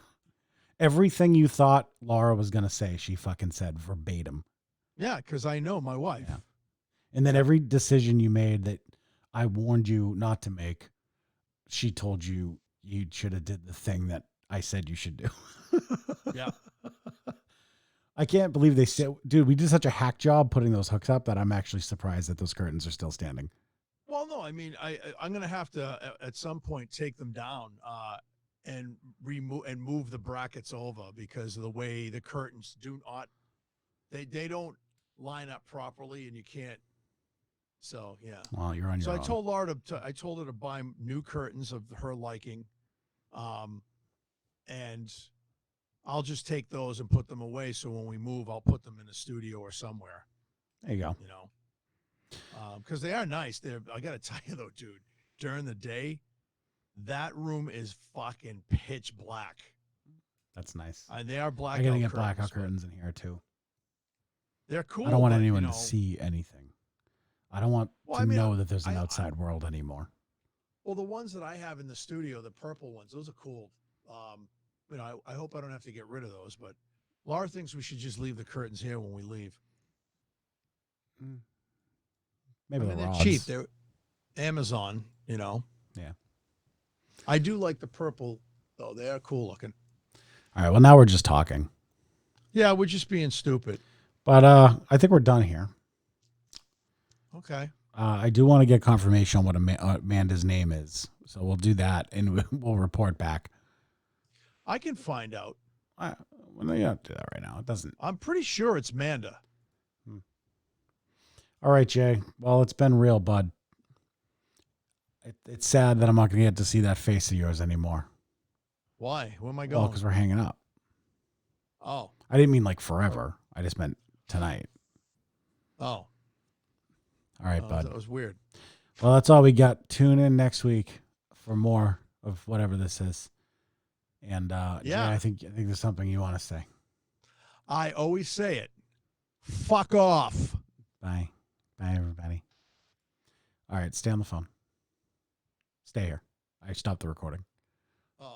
everything you thought Laura was going to say, she fucking said verbatim. Yeah, because I know my wife. Yeah. And then every decision you made that I warned you not to make, she told you you should have did the thing that I said you should do. Yeah. I can't believe they said, dude, we did such a hack job putting those hooks up that I'm actually surprised that those curtains are still standing. Well, no, I mean, I'm going to have to at some point take them down and move the brackets over because of the way the curtains do not, they don't line up properly, and you can't. So yeah. Well, you're on your So own. I told Laura I told her to buy new curtains of her liking, and I'll just take those and put them away. So when we move, I'll put them in the studio or somewhere. There you go. You know. Because they are nice. I got to tell you, though, dude, during the day, that room is fucking pitch black. That's nice. They are black. I'm going to get blackout curtains in here, too. They're cool. I don't want but, anyone you know, to see anything. I don't want to know that there's an outside world anymore. Well, the ones that I have in the studio, the purple ones, those are cool. You know, I hope I don't have to get rid of those, but Laura thinks we should just leave the curtains here when we leave. Maybe I mean, the they're rods. cheap. They're Amazon, you know. Yeah. I do like the purple, though. They are cool looking. All right. Well, now we're just talking. Yeah, we're just being stupid. But I think we're done here. Okay. I do want to get confirmation on what Amanda's name is. So we'll do that, and we'll report back. I can find out. Well, you don't do that right now. It doesn't. I'm pretty sure it's Manda. All right, Jay. Well, it's been real, bud. It's sad that I'm not going to get to see that face of yours anymore. Why? Where am I Well, going? because we're hanging up. Oh. I didn't mean like forever. I just meant tonight. Oh. All right, bud. That was weird. Well, that's all we got. Tune in next week for more of whatever this is. And Yeah. Jay, I think there's something you want to say. I always say it. Fuck off. Bye. Bye, everybody. All right, stay on the phone. Stay here. I stopped the recording.